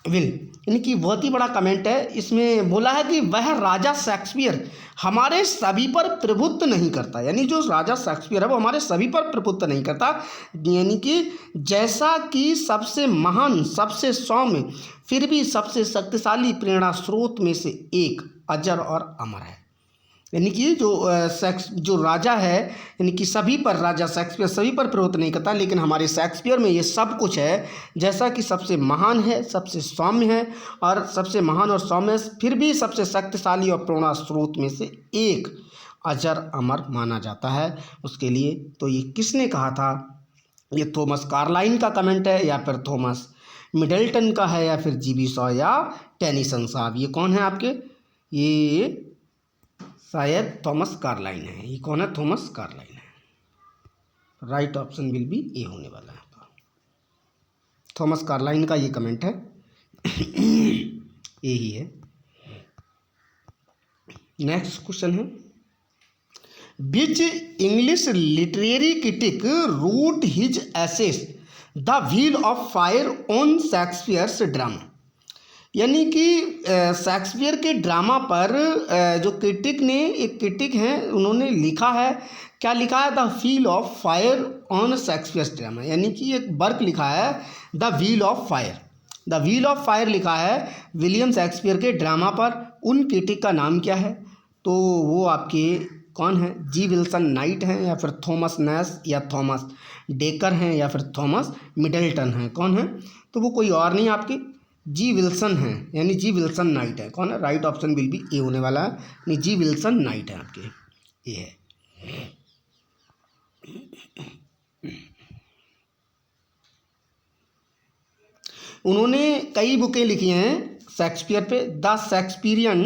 will, यानी कि बहुत ही बड़ा कमेंट है। इसमें बोला है कि वह राजा शेक्सपियर हमारे सभी पर प्रभुत्व नहीं करता, यानी जो राजा शेक्सपियर है वो हमारे सभी पर प्रभुत्व नहीं करता, यानी कि जैसा कि सबसे महान, सबसे सौम्य, फिर भी सबसे शक्तिशाली प्रेरणा स्रोत में से एक अजर और अमर है। यानी कि जो राजा है, यानी कि सभी पर, राजा शेक्सपियर सभी पर प्रभुत्व नहीं करता, लेकिन हमारे शेक्सपियर में ये सब कुछ है, जैसा कि सबसे महान है, सबसे सौम्य है, और सबसे महान और सौम्य फिर भी सबसे शक्तिशाली और प्रेरणा स्रोत में से एक अजर अमर माना जाता है उसके लिए। तो ये किसने कहा था? ये थॉमस कार्लाइन का कमेंट है, या फिर थॉमस मिडल्टन का है, या फिर जीबी शॉ या टेनिसन साहब। ये कौन है आपके? ये शायद थॉमस कार्लाइन है। ये कौन है? थॉमस कार्लाइन है। Right option will be A होने वाला है, थॉमस कार्लाइन का ये कमेंट है, यही है। नेक्स्ट क्वेश्चन है, which English literary critic wrote his essays the Wheel of Fire on Shakespeare's drama, यानी कि शेक्सपियर के ड्रामा पर जो क्रिटिक ने, एक क्रिटिक हैं, उन्होंने लिखा है, क्या लिखा है? The Wheel of Fire on Shakespeare's drama, यानी कि एक वर्क लिखा है the Wheel of fire. The Wheel of fire लिखा है विलियम शेक्सपियर के ड्रामा पर। उन क्रिटिक का नाम क्या है? तो वो आपके कौन है? जी विल्सन नाइट हैं, या फिर थॉमस नैश, या थॉमस डेकर हैं, या फिर थॉमस मिडल्टन हैं। कौन है? तो वो कोई और नहीं आपके जी विल्सन है, यानी जी विल्सन नाइट है। कौन है? Right option will be A होने वाला है, यानी जी विल्सन नाइट है आपके, ये है। उन्होंने कई बुकें लिखी हैं शेक्सपियर पे। द शेक्सपियरियन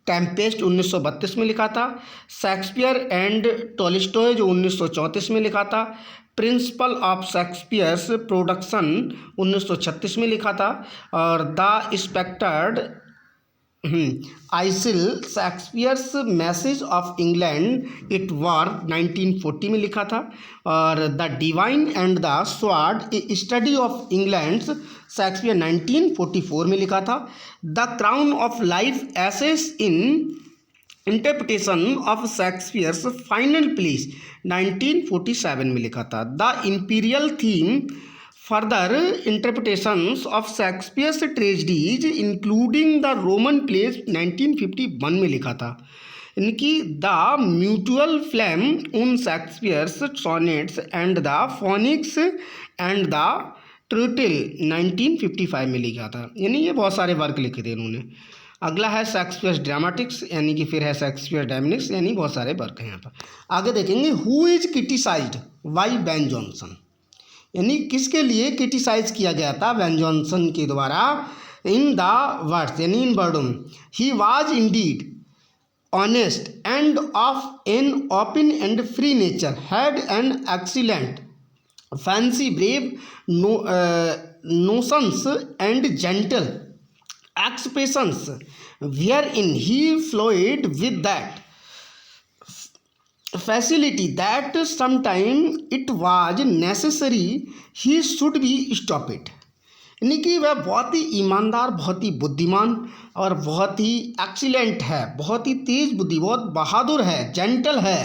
टेम्पेस्ट 1932 में लिखा था, शेक्सपियर एंड टॉलस्टॉय जो 1934 में लिखा था, प्रिंसिपल ऑफ शेक्सपियर्स प्रोडक्शन 1936 में लिखा था, और the sceptred isle Shakespeare's message of England at war 1940 में लिखा था, और the divine and the sword a study of England Shakespeare 1944 में लिखा था। The crown of life essays in interpretation of Shakespeare's final plays 1947 में लिखा था। The imperial theme further interpretations of Shakespeare's tragedies including the Roman plays 1951 में लिखा था। इनकी the mutual flame on Shakespeare's sonnets and the Phoenix and the Turtle 1955 में लिखा था। यानी ये बहुत सारे वर्क लिखे थे इन्होंने। अगला है शेक्सपियर्स ड्रामेटिक्स, यानी कि फिर है शेक्सपियर डायमिनिक्स, यानी बहुत सारे वर्क हैं यहाँ पर। आगे देखेंगे who is criticised by Ben Jonson, यानी किसके लिए क्रिटिसाइज किया गया था बेन जॉनसन के द्वारा। इन द वर्ड्स, यानी इन वर्डों में, he was Indeed honest end of an open and free nature, had an excellent fancy, brave notions and gentle expressions wherein he flowed with that facility that sometime it was necessary he should be stopped। यानी कि वह बहुत ही ईमानदार, बहुत ही बुद्धिमान और बहुत ही एक्सीलेंट है, बहुत ही तेज बुद्धि, बहुत बहादुर है, जेंटल है,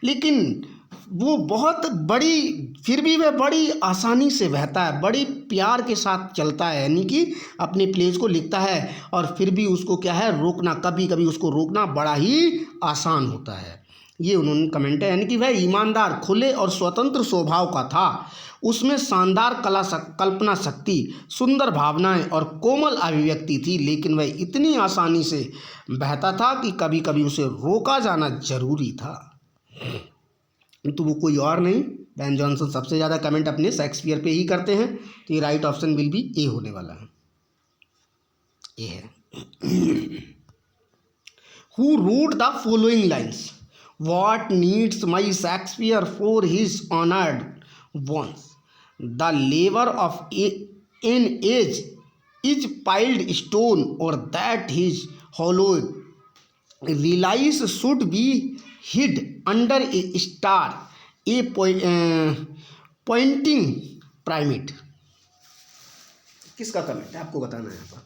लेकिन वो बहुत बड़ी, फिर भी वह बड़ी आसानी से बहता है, बड़ी प्यार के साथ चलता है, यानी कि अपने प्लेज को लिखता है और फिर भी उसको क्या है, रोकना, कभी कभी उसको रोकना बड़ा ही आसान होता है। ये उन्होंने कमेंट है। यानी कि वह ईमानदार, खुले और स्वतंत्र स्वभाव का था, उसमें शानदार कल्पना शक्ति, सुंदर भावनाएं और कोमल अभिव्यक्ति थी, लेकिन वह इतनी आसानी से बहता था कि कभी कभी उसे रोका जाना जरूरी था। तो वो कोई और नहीं, बेन जॉनसन सबसे ज़्यादा कमेंट अपने शेक्सपियर पे ही करते हैं, तो ये right option will be A होने वाला है। ये है who wrote the following lines, what needs my Shakespeare for his honoured bones, the labour of an age is piled stones और that his hallowed relics should be hid under a star, a pointing pyramid। किसका कमेंट है आपको बताना है यहाँ पर।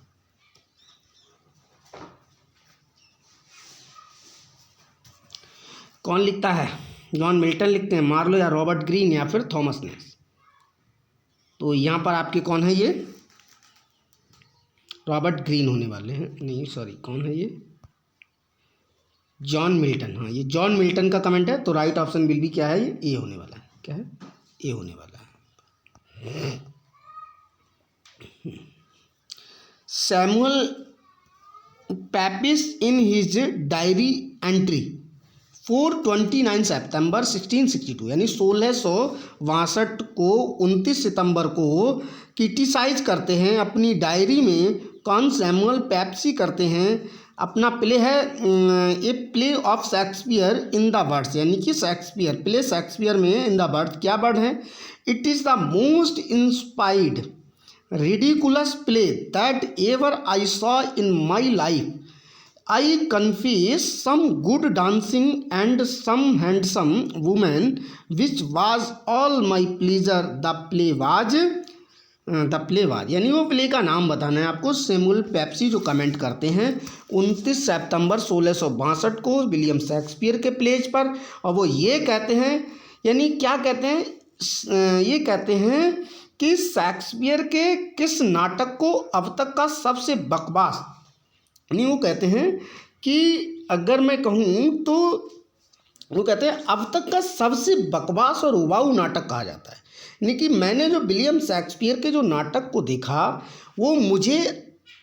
कौन लिखता है? जॉन मिल्टन लिखते हैं, मार्लो या रॉबर्ट ग्रीन या फिर थॉमस नेस। तो यहाँ पर आपके कौन है? ये रॉबर्ट ग्रीन होने वाले हैं। नहीं सॉरी, कौन है ये? John Milton. हाँ, ये जॉन मिल्टन का कमेंट है, तो राइट ऑप्शन विल भी क्या है? ये ए होने वाला है। क्या है? ए होने वाला है। Samuel Pepys in his diary entry 429 सितंबर 1662, यानी 1662 को 29 सितंबर को क्रिटिसाइज करते हैं अपनी डायरी में। कौन? सैमुअल पेप्सी करते हैं। अपना प्ले है a play of Shakespeare in the words, यानी कि शेक्सपियर प्ले शेक्सपियर में इन द वर्ड्स क्या वर्ड है? It is the most inspired ridiculous play that ever I saw in my life. I confess some good dancing and some handsome women, which was all my pleasure. The play was यानी वो प्ले का नाम बताना है आपको। सैमुअल पेप्सी जो कमेंट करते हैं 29 सितंबर 1662 को विलियम शेक्सपियर के प्लेज पर, और वो ये कहते हैं, यानी क्या कहते हैं? ये कहते हैं कि शेक्सपियर के किस नाटक को अब तक का सबसे बकवास, यानी वो कहते हैं कि अगर मैं कहूँ तो वो कहते हैं अब तक का सबसे बकवास और उबाऊ नाटक कहा जाता है। यानी कि मैंने जो विलियम शेक्सपियर के जो नाटक को देखा वो मुझे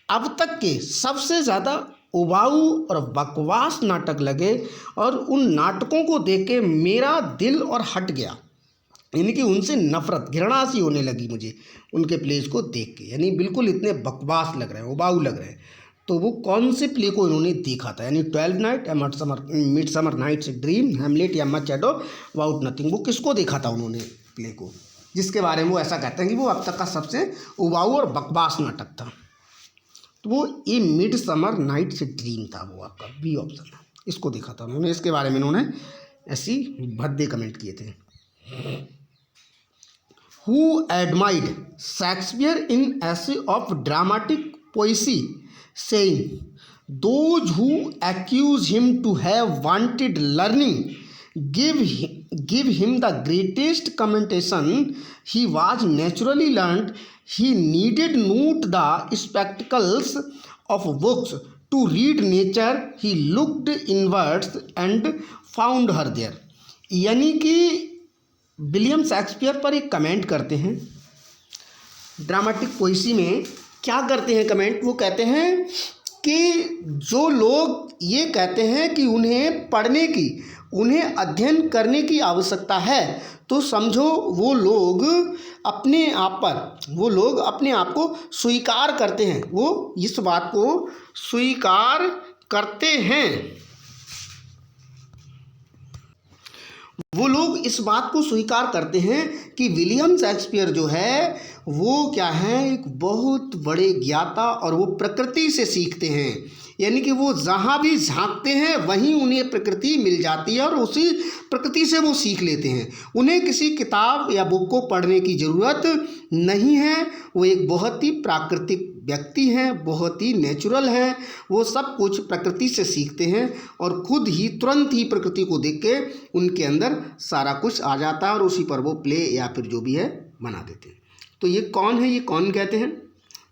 अब तक के सबसे ज़्यादा उबाऊ और बकवास नाटक लगे, और उन नाटकों को देख के मेरा दिल और हट गया, यानी कि उनसे नफरत, घृणा सी होने लगी मुझे उनके प्लेज को देख के। यानी बिल्कुल इतने बकवास लग रहे हैं, उबाऊ लग रहे हैं। तो वो कौन से प्ले को इन्होंने देखा था? यानी 12 नाइट या मिडसमर नाइट्स ड्रीम, हैमलेट या मच एडो अबाउट नथिंग। वो किसको देखा था उन्होंने प्ले को, जिसके बारे में वो ऐसा कहते हैं कि वो अब तक का सबसे उबाऊ और बकवास नाटक था? तो वो ये मिडसमर नाइट्स ड्रीम था, वो आपका बी ऑप्शन है। इसको देखा था उन्होंने, इसके बारे में उन्होंने ऐसी भद्दे कमेंट किए थे। Who admired Shakespeare in essay of dramatic poesy, saying, Those who accuse him to have wanted learning give him the greatest commendation. He was naturally learned. He needed not the spectacles of books to read nature. He looked inwards and found her there. यानी कि विलियम शेक्सपियर पर एक कमेंट करते हैं ड्रामेटिक पोइसी में। क्या करते हैं कमेंट? वो कहते हैं कि जो लोग ये कहते हैं कि उन्हें पढ़ने की, उन्हें अध्ययन करने की आवश्यकता है, तो समझो वो लोग अपने आप को स्वीकार करते हैं, वो इस बात को स्वीकार करते हैं, वो लोग इस बात को स्वीकार करते हैं कि विलियम शेक्सपियर जो है वो क्या है, एक बहुत बड़े ज्ञाता, और वो प्रकृति से सीखते हैं। यानी कि वो जहाँ भी झांकते हैं वहीं उन्हें प्रकृति मिल जाती है और उसी प्रकृति से वो सीख लेते हैं। उन्हें किसी किताब या बुक को पढ़ने की ज़रूरत नहीं है। वो एक बहुत ही प्राकृतिक व्यक्ति हैं, बहुत ही नेचुरल हैं। वो सब कुछ प्रकृति से सीखते हैं और खुद ही तुरंत ही प्रकृति को देख के उनके अंदर सारा कुछ आ जाता है और उसी पर वो प्ले या फिर जो भी है बना देते हैं। तो ये कौन है? ये कौन कहते हैं?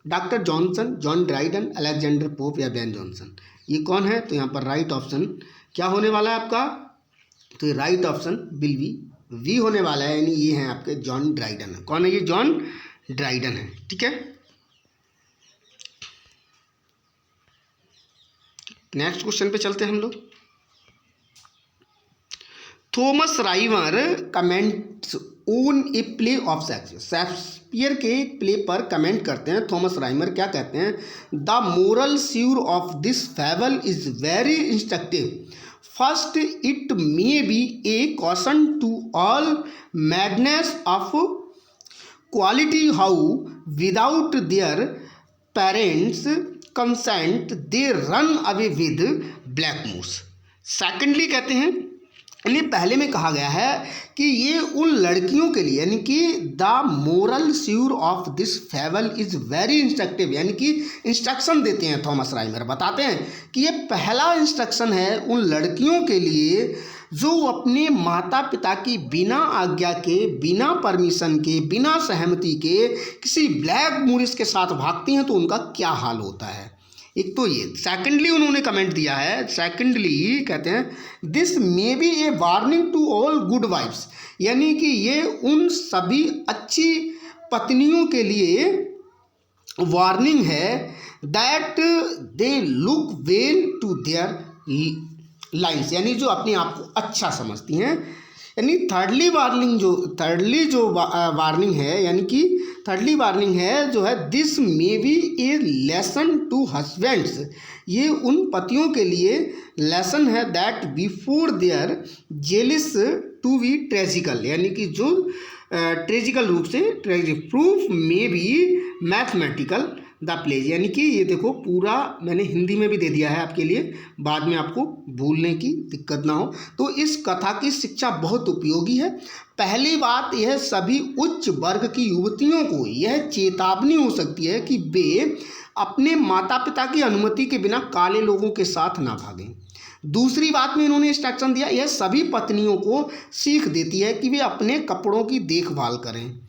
Doctor Johnson, John Dryden, Alexander Pope या बेन जॉनसन। ये कौन है? तो यहाँ पर राइट ऑप्शन क्या होने वाला है आपका? तो ये right option will be B होने वाला है, यानी ये हैं आपके जॉन ड्राइडन। कौन है ये? जॉन ड्राइडन है। ठीक है, नेक्स्ट क्वेश्चन पे चलते हैं हम लोग। Thomas Rymer comments on a play of Shakespeare के प्ले पर कमेंट करते हैं। थॉमस राइमर क्या कहते हैं? The moral sure of this fable is very instructive. First, it may be a caution to all madness of quality, how without their parents consent they run away with black moors. Secondly कहते हैं, यानी पहले में कहा गया है कि ये उन लड़कियों के लिए, यानी कि the moral sure of this fable is very instructive, यानी कि इंस्ट्रक्शन देते हैं थॉमस राइमर, बताते हैं कि ये पहला इंस्ट्रक्शन है उन लड़कियों के लिए जो अपने माता पिता की बिना आज्ञा के, बिना परमिशन के, बिना सहमति के किसी ब्लैक मूरिस के साथ भागती हैं तो उनका क्या हाल होता है। एक तो ये। सेकेंडली उन्होंने कमेंट दिया है, सेकेंडली कहते हैं this may be a warning to all good wives, यानी कि ये उन सभी अच्छी पत्नियों के लिए वार्निंग है that they look well to their lines, यानी जो अपने आप को अच्छा समझती हैं। यानी थर्डली वार्निंग है, यानी कि थर्डली वार्निंग है जो है this may be a lesson to husbands, ये उन पतियों के लिए लेसन है that before their jealous to be tragical, यानी कि जो ट्रेजिकल रूप से proof may be mathematical the plays, यानी कि ये देखो पूरा मैंने हिंदी में भी दे दिया है आपके लिए, बाद में आपको भूलने की दिक्कत ना हो। तो इस कथा की शिक्षा बहुत उपयोगी है। पहली बात यह सभी उच्च वर्ग की युवतियों को यह चेतावनी हो सकती है कि वे अपने माता पिता की अनुमति के बिना काले लोगों के साथ ना भागें। दूसरी बात में इन्होंने इंस्ट्रक्शन दिया, यह सभी पत्नियों को सीख देती है कि वे अपने कपड़ों की देखभाल करें,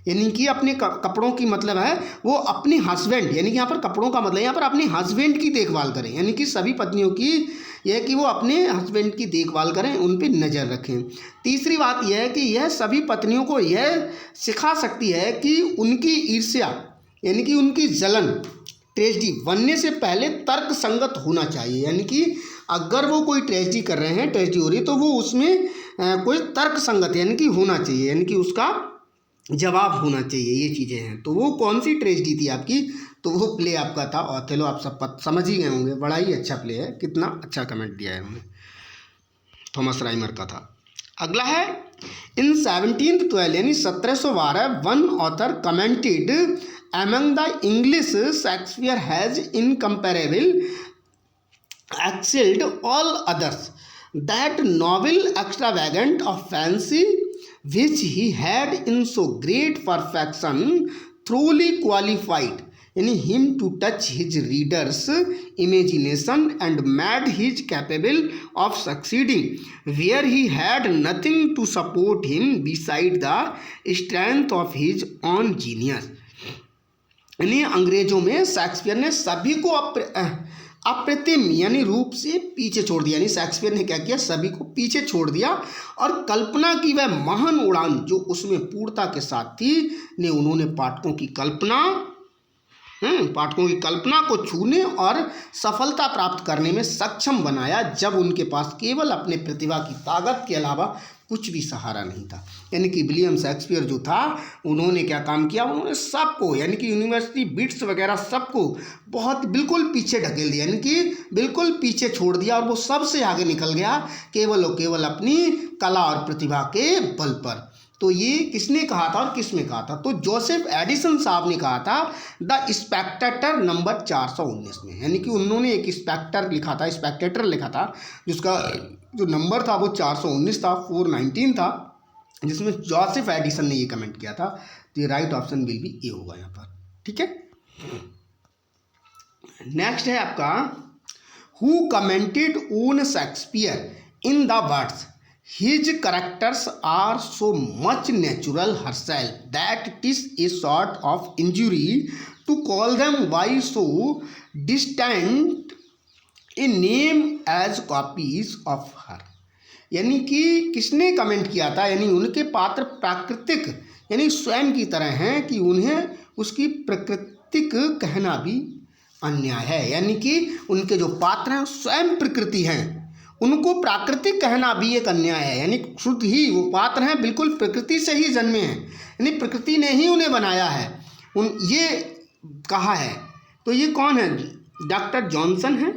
यानी कि अपने कपड़ों की मतलब है वो अपने हस्बैंड, यानी कि यहाँ पर कपड़ों का मतलब यहाँ पर अपने हस्बैंड की देखभाल करें, यानी कि सभी पत्नियों की यह कि वो अपने हस्बैंड की देखभाल करें, उन पर नज़र रखें। तीसरी बात यह है कि यह सभी पत्नियों को यह सिखा सकती है कि उनकी ईर्ष्या, यानी कि उनकी जलन ट्रेजेडी बनने से पहले तर्क संगत होना चाहिए, यानी कि अगर वो कोई ट्रेजेडी कर रहे हैं, ट्रेजेडी हो रही है, तो वो उसमें कोई तर्क संगत यानी कि होना चाहिए, यानी कि उसका जवाब होना चाहिए। ये चीज़ें हैं। तो वो कौन सी ट्रेजेडी थी आपकी? तो वो प्ले आपका था ओथेलो। आप सब समझ ही गए होंगे, बड़ा ही अच्छा प्ले है। कितना अच्छा कमेंट दिया है उन्होंने, थॉमस राइमर का था। अगला है इन 1712 यानी 1712 one author commented among the English Shakespeare has incomparable excelled all others, that novel extravagant of fancy which he had in so great perfection thoroughly qualified यानी him to touch his readers imagination and made his capable of succeeding where he had nothing to support him beside the strength of his own genius. यानी अंग्रेजों में शेक्सपियर ने सभी को अप्रतिम यानी रूप से पीछे छोड़ दिया। यानी शेक्सपियर ने क्या किया, सभी को पीछे छोड़ दिया और कल्पना की वह महान उड़ान जो उसमें पूर्णता के साथ थी ने उन्होंने पाठकों की कल्पना को छूने और सफलता प्राप्त करने में सक्षम बनाया, जब उनके पास केवल अपने प्रतिभा की ताकत के अलावा कुछ भी सहारा नहीं था। यानी कि विलियम शेक्सपियर जो था उन्होंने क्या काम किया, उन्होंने सबको यानी कि यूनिवर्सिटी बिट्स वगैरह सबको बहुत बिल्कुल पीछे ढकेल दिया, यानी कि बिल्कुल पीछे छोड़ दिया और वो सबसे आगे निकल गया केवल और केवल अपनी कला और प्रतिभा के बल पर। तो ये किसने कहा था और किसने कहा था, तो जोसेफ एडिसन साहब ने कहा था द स्पेक्टेटर नंबर 419 में। यानी कि उन्होंने एक स्पेक्टेटर लिखा था जिसका जो नंबर था वो 419 था, 419 था, जिसमें जोसेफ एडिसन ने ये कमेंट किया था। तो ये राइट ऑप्शन विल बी ए होगा यहाँ पर, ठीक है। नेक्स्ट है आपका who commented on Shakespeare in the words His characters are so much natural herself that it is a sort of injury to call them by so distant a name as copies of her। यानी कि किसने कमेंट किया था, यानी उनके पात्र प्राकृतिक यानी स्वयं की तरह हैं कि उन्हें उसकी प्राकृतिक कहना भी अन्याय है। यानी कि उनके जो पात्र हैं स्वयं प्रकृति हैं, उनको प्राकृतिक कहना भी एक अन्याय है। यानी खुद ही वो पात्र हैं बिल्कुल प्रकृति से ही जन्मे हैं, यानी प्रकृति ने ही उन्हें बनाया है, ये कहा है। तो ये कौन है, डॉक्टर जॉनसन है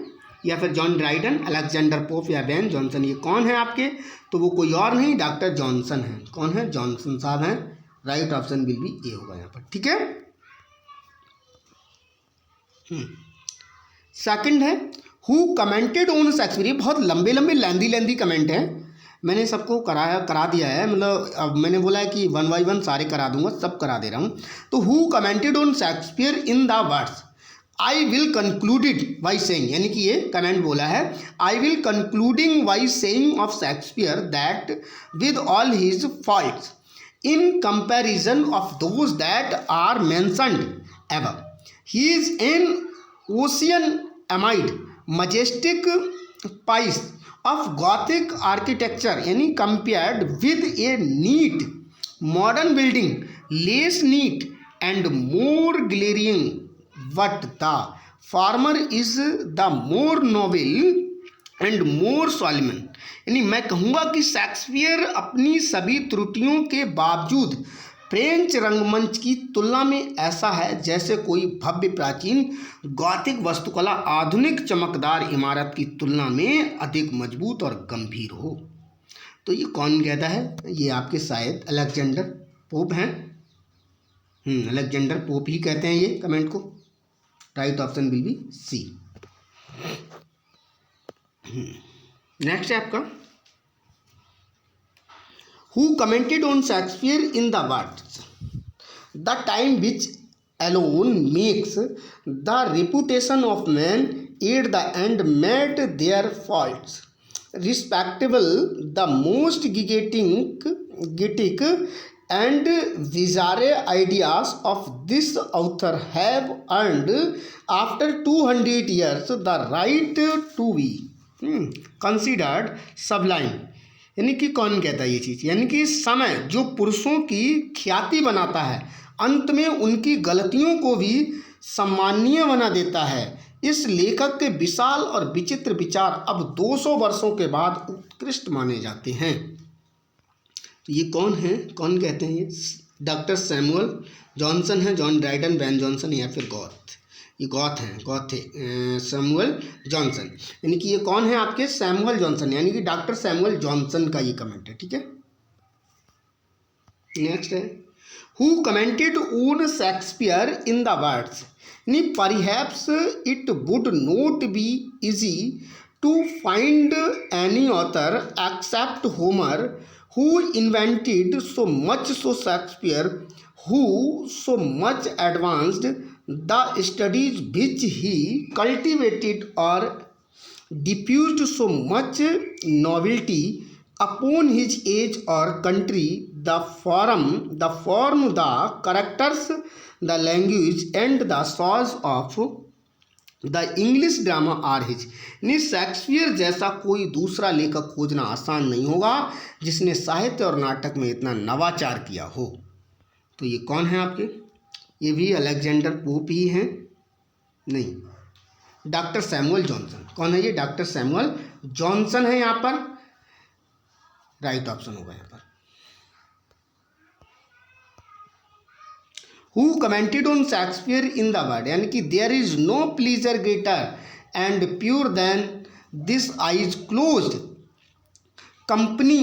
या फिर जॉन ड्राइडन, अलेक्जेंडर पोप या बेन जॉनसन, ये कौन है आपके, तो वो कोई और नहीं डॉक्टर जॉनसन है। कौन है, जॉनसन साहब हैं। राइट ऑप्शन विल बी ए होगा यहाँ पर, ठीक है। सेकंड है हु कमेंटेड ऑन शेक्सपियर। ये बहुत लंबे लेंदी कमेंट है, मैंने सबको करा दिया है, मतलब अब मैंने बोला है कि 1 by 1 सारे करा दूंगा, सब करा दे रहा हूँ। तो who commented on Shakespeare in the words I will concluded by saying, यानी कि ये कमेंट बोला है I will concluding by saying of Shakespeare that with all his faults in comparison of those that are mentioned above he is an ocean amid majestic piece of Gothic architecture, यानी compared with a neat modern building less neat and more glaring, but the former is the more Nobel and more solemn. यानी मैं कहूँगा कि शेक्सपियर अपनी सभी त्रुटियों के बावजूद फ्रेंच रंगमंच की तुलना में ऐसा है जैसे कोई भव्य प्राचीन गॉथिक वास्तुकला आधुनिक चमकदार इमारत की तुलना में अधिक मजबूत और गंभीर हो। तो ये कौन कहता है, ये आपके शायद अलेक्जेंडर पोप हैं। अलेक्जेंडर पोप ही कहते हैं ये कमेंट को। Right option will be C. Next है आपका who commented on Shakespeare in the words the time which alone makes the reputation of man at the end met their faults respectable the most gigantic and bizarre ideas of this author have earned after 200 years the right to be considered sublime। यानी कि कौन कहता है ये चीज़, यानी कि समय जो पुरुषों की ख्याति बनाता है अंत में उनकी गलतियों को भी सम्माननीय बना देता है। इस लेखक के विशाल और विचित्र विचार अब 200 वर्षों के बाद उत्कृष्ट माने जाते हैं। तो ये कौन है, कौन कहते हैं ये, डॉक्टर सैमुअल जॉनसन है, जॉन ड्राइडन, बेन जॉनसन या फिर ये गॉथ थे सैमुअल जॉनसन। यानी कि ये कौन है आपके, सैमुअल जॉनसन, यानी कि डॉक्टर सैमुअल जॉनसन का ये कमेंट है, ठीक है। नेक्स्ट है who commented on Shakespeare in the words, यानी perhaps it would not be easy to find any author except Homer who invented so much, so Shakespeare who so much advanced the studies which he cultivated or diffused so much novelty upon his age or country, the form, the characters, the language and the source of the English drama are his। यानी शेक्सपियर जैसा कोई दूसरा लेखक खोजना आसान नहीं होगा जिसने साहित्य और नाटक में इतना नवाचार किया हो। तो ये कौन है आपके? ये भी अलेक्जेंडर पोप ही हैं? नहीं, डॉक्टर सैमुअल जॉनसन। कौन है ये? डॉक्टर सैमुअल जॉनसन है यहाँ पर, राइट ऑप्शन होगा यहाँ पर। Who commented on Shakespeare in the word, यानी कि there is no pleasure greater and pure than this eyes closed company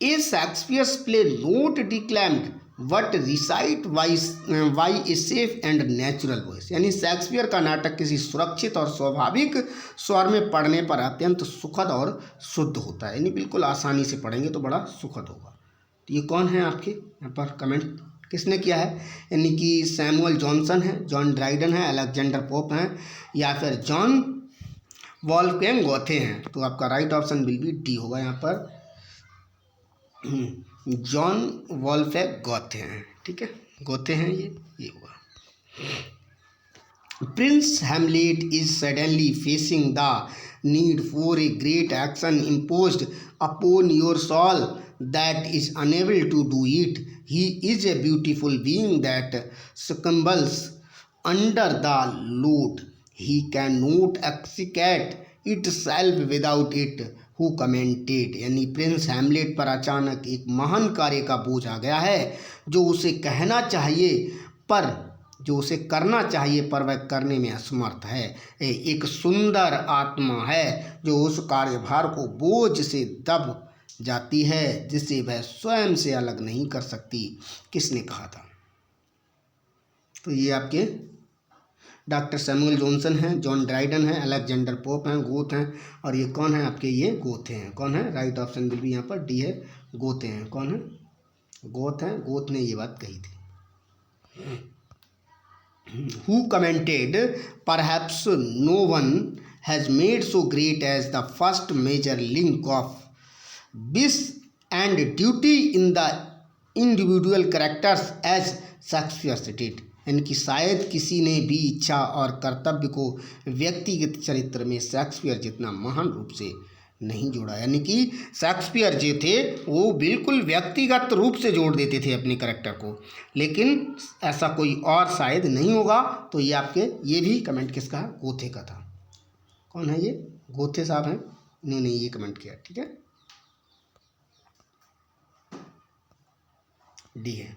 a Shakespeare's play not declaimed but recite by a safe and natural voice. यानी शेक्सपियर का नाटक किसी सुरक्षित और स्वाभाविक स्वर में पढ़ने पर अत्यंत सुखद और शुद्ध होता है, यानी बिल्कुल आसानी से पढ़ेंगे तो बड़ा सुखद होगा। तो ये कौन है आपके? यहाँ पर कमेंट किसने किया है? यानी कि सैमुअल जॉनसन है, जॉन ड्राइडन है, अलेक्जेंडर पोप हैं, या फिर जॉन वॉल्फगैंग गोथे हैं। तो आपका right option will be D होगा यहाँ पर, जॉन वॉल्फगैंग गोथे हैं। ठीक है, गोथे हैं ये हुआ। Prince Hamlet is suddenly facing the need for a great action imposed upon your soul that is unable to do it. He is a beautiful being that succumbs under the load. He cannot execute itself without it. Who commented, यानी प्रिंस हैमलेट पर अचानक एक महान कार्य का बोझ आ गया है जो उसे करना चाहिए पर वह करने में असमर्थ है। एक सुंदर आत्मा है जो उस कार्यभार को बोझ से दब जाती है जिसे वह स्वयं से अलग नहीं कर सकती। किसने कहा था? तो ये आपके डॉक्टर सैमुअल जॉनसन हैं, जॉन ड्राइडन हैं, अलेक्जेंडर पोप हैं, गोथ हैं, और ये कौन है आपके? ये गोथे हैं। कौन है? राइट ऑप्शन बिल भी यहाँ पर डी है, गोथे हैं। कौन है? गोथ हैं, गोथ ने ये बात कही थी। Who commented perhaps no one has made so great as the first major link of wish and duty in the individual characters as Shakespeare stated. यानी कि शायद किसी ने भी इच्छा और कर्तव्य को व्यक्तिगत चरित्र में शेक्सपियर जितना महान रूप से नहीं जोड़ा। यानी कि शेक्सपियर जो थे वो बिल्कुल व्यक्तिगत रूप से जोड़ देते थे अपने कैरेक्टर को, लेकिन ऐसा कोई और शायद नहीं होगा। तो ये आपके ये भी कमेंट किसका है? गोथे का था। कौन है ये? गोथे साहब हैं? नहीं, ये कमेंट किया। ठीक है, डी है।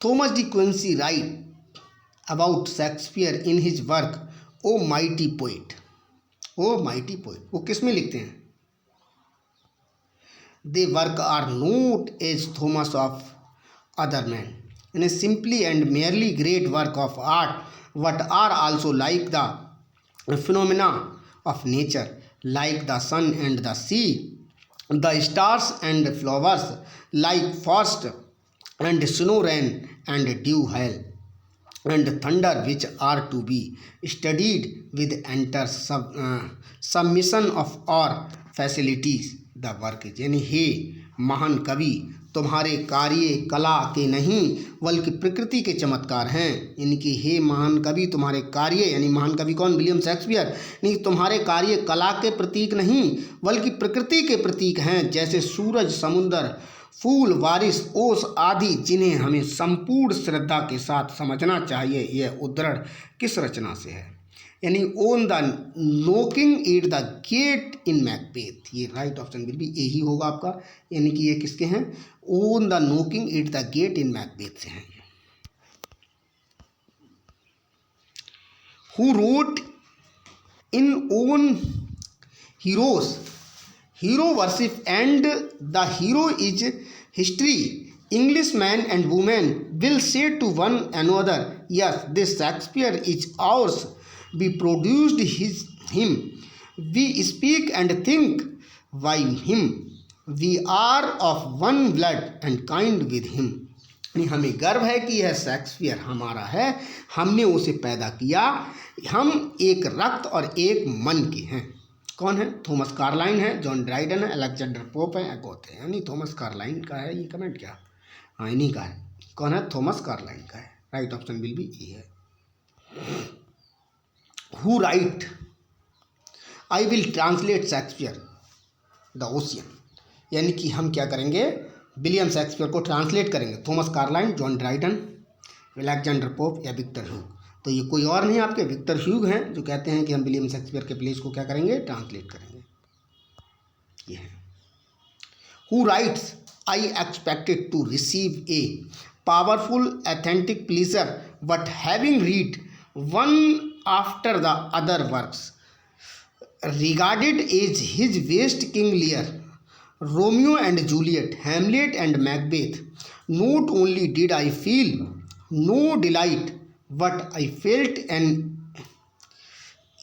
Thomas De Quincey wrote about Shakespeare in his work O mighty poet. O mighty poet वो किस में लिखते हैं? They work are not as Thomas of other man in a simply and merely great work of art what are also like the phenomena of nature like the sun and the sea, the stars and flowers like frost and snow rain and dew hail and thunder which are to be studied with entire submission of our facilities the work is। यानी हे महान कवि, तुम्हारे कार्य कला के नहीं बल्कि प्रकृति के चमत्कार हैं। यानी कि हे महान कवि, तुम्हारे कार्य, यानी महान कवि कौन? William Shakespeare. नहीं, तुम्हारे कार्य कला के प्रतीक नहीं बल्कि प्रकृति के प्रतीक हैं, जैसे सूरज, समुद्र, फूल, बारिश, ओस आदि, जिन्हें हमें संपूर्ण श्रद्धा के साथ समझना चाहिए। यह उद्धरण किस रचना से है? यानी own the knocking at the get in Macbeth. ये राइट ऑप्शन बिल भी यही होगा आपका। यानी कि ये किसके हैं? Own the knocking at the get in Macbeth से हैं। Who wrote in own heroes hero worship and the hero is history, Englishmen and women will say to one another, yes, this Shakespeare is ours, we produced him, we speak and think by him, we are of one blood and kind with him। नहीं, हमें गर्व है कि यह शेक्सपियर हमारा है, हमने उसे पैदा किया, हम एक रक्त और एक मन के हैं। कौन है? थॉमस कार्लाइन है, जॉन ड्राइडन है, अलेक्जेंडर पोप है, एगोथ है। यानी थॉमस कार्लाइन का है ये कमेंट क्या? हाँ, इन्हीं का है। कौन है? थॉमस कार्लाइन का है। Right option will be A है। Who wrote I will translate Shakespeare the ocean, यानी कि हम क्या करेंगे? विलियम शेक्सपियर को ट्रांसलेट करेंगे। Thomas Carlyle, John Dryden, Alexander Pope या विक्टर ह्यूग। तो ये कोई और नहीं, आपके विक्टर ह्यूग हैं जो कहते हैं कि हम विलियम शेक्सपियर के प्लेस को क्या करेंगे? ट्रांसलेट करेंगे। ये है। Who writes I expected to receive a powerful authentic pleasure but having read one after the other works regarded as his best King Lear, Romeo and Juliet, Hamlet and Macbeth. Not only did I feel no delight, but I felt an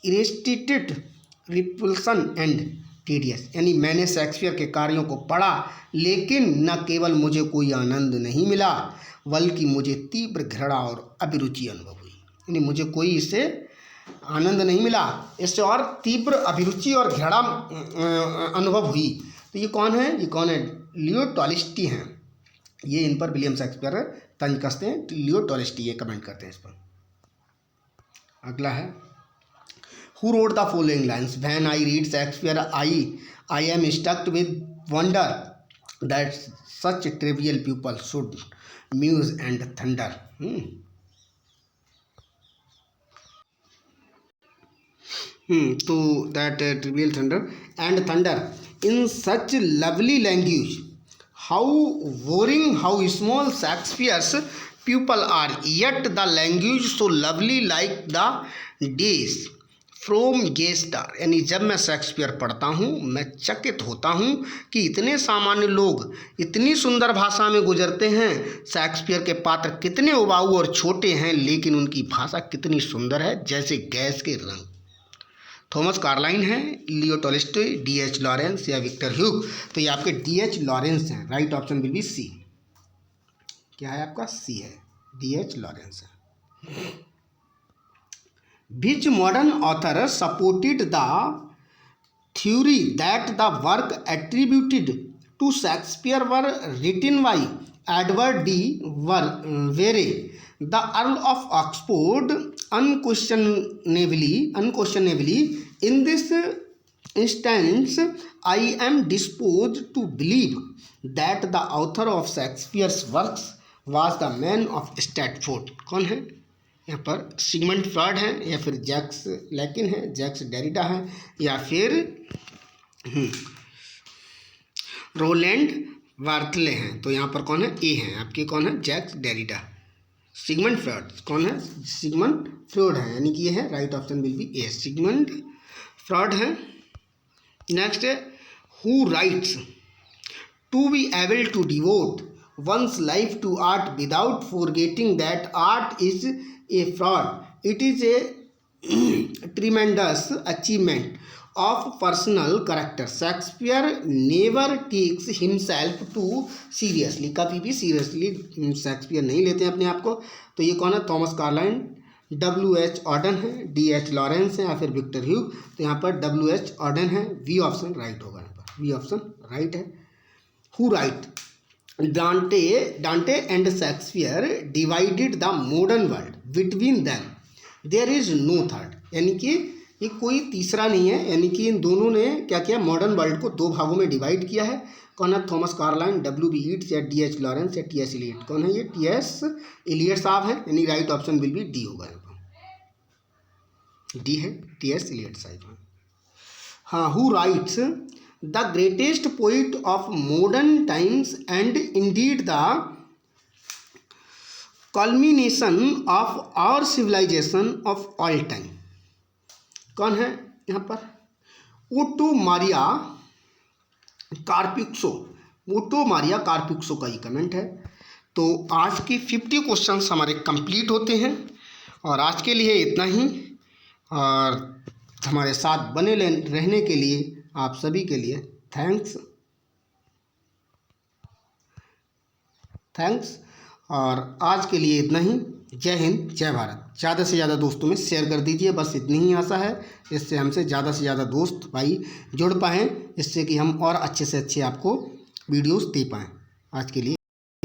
irritated repulsion and tedious. यानी मैंने शेक्सपियर के कार्यों को पढ़ा, लेकिन न केवल मुझे कोई आनंद नहीं मिला, बल्कि मुझे तीव्र घृणा और अभिरुचि अनुभव हुई। यानी मुझे कोई इससे आनंद नहीं मिला, इससे और तीव्र अभिरुचि और घृणा अनुभव हुई। तो ये कौन है? ये कौन है? लियो टॉल्स्टॉय हैं। ये इन पर विलियम शेक्सपियर तंज कसते हैं। लियो टॉल्स्टॉय ये कमेंट करते हैं इस पर। अगला है, who wrote the following lines? When I read Shakespeare I am struck with wonder that such trivial people should muse and thunder. तो that trivial thunder and thunder in such lovely language, how boring, how small Shakespeare's people are, yet the language so lovely like the days from gay star. यानी जब मैं शेक्सपियर पढ़ता हूँ मैं चकित होता हूँ कि इतने सामान्य लोग इतनी सुंदर भाषा में गुजरते हैं। शेक्सपियर के पात्र कितने उबाऊ और छोटे हैं, लेकिन उनकी भाषा कितनी सुंदर है, जैसे गैस के रंग। थॉमस कार्लाइन है, लियो टॉल्स्टॉय, डी.एच. लॉरेंस या विक्टर ह्यूग। तो ये आपके डी.एच. लॉरेंस हैं। Right option will be C. क्या है आपका? सी है, डी.एच. लॉरेंस है। Which modern author supported the theory that the work attributed to Shakespeare were written by Edward de Vere, the Earl of Oxford? Unquestionably, in this instance, I am disposed to believe that the author of Shakespeare's works was the man of Stratford. कौन है यहाँ पर? सिगमंड फ्रॉइड है, या फिर जैक्स लैकिन है, जैक्स डेरिडा है, या फिर रोलैंड बार्थले हैं। तो यहाँ पर कौन है? ए है आपके। कौन है? Jacques Derrida. सिगमंड फ्रॉइड कौन है? सिगमंड फ्रॉइड है, यानी कि ये है। Right option will be A, Sigmund Freud है। नेक्स्ट है, who writes to be able to devote one's life to art without forgetting that art is a fraud, it is a tremendous achievement of personal character. Shakespeare never takes himself too seriously. कभी भी सीरियसली शेक्सपियर नहीं लेते हैं अपने आप को। तो ये कौन है? Thomas कार्लाइन, W.H. ऑर्डन है, D.H. लॉरेंस है, या फिर विक्टर ह्यूग। तो यहाँ पर W.H. ऑर्डन है। वी ऑप्शन राइट होगा यहाँ पर। वी ऑप्शन राइट है। Who wrote? Dante and Shakespeare divided the modern world, between them there is no third. यानी कि ये कोई तीसरा नहीं है, यानी कि इन दोनों ने क्या किया? मॉडर्न वर्ल्ड को दो भागों में डिवाइड किया है। कौन है? Thomas कार्लाइन, W.B. ईट्स या D.H. लॉरेंस या T.S. इलियट। कौन है ये? T.S. इलियट साहब है, यानी right option will be D होगा यहाँ पर। डी है, T.S. इलियट साहब। हाँ, who writes the greatest poet of modern times and indeed the culmination of our civilisation of all time. कौन है यहाँ पर? Otto Maria Carpeaux. Otto Maria Carpeaux का ये कमेंट है। तो आज की 50 क्वेश्चंस हमारे कंप्लीट होते हैं, और आज के लिए इतना ही। और हमारे साथ बने रहने के लिए आप सभी के लिए थैंक्स। और आज के लिए इतना ही। जय हिंद, जय भारत। ज़्यादा से ज़्यादा दोस्तों में शेयर कर दीजिए, बस इतनी ही आशा है। इससे हमसे ज़्यादा से ज़्यादा दोस्त भाई जुड़ पाएँ, इससे कि हम और अच्छे से अच्छे आपको वीडियोस दे पाएँ। आज के लिए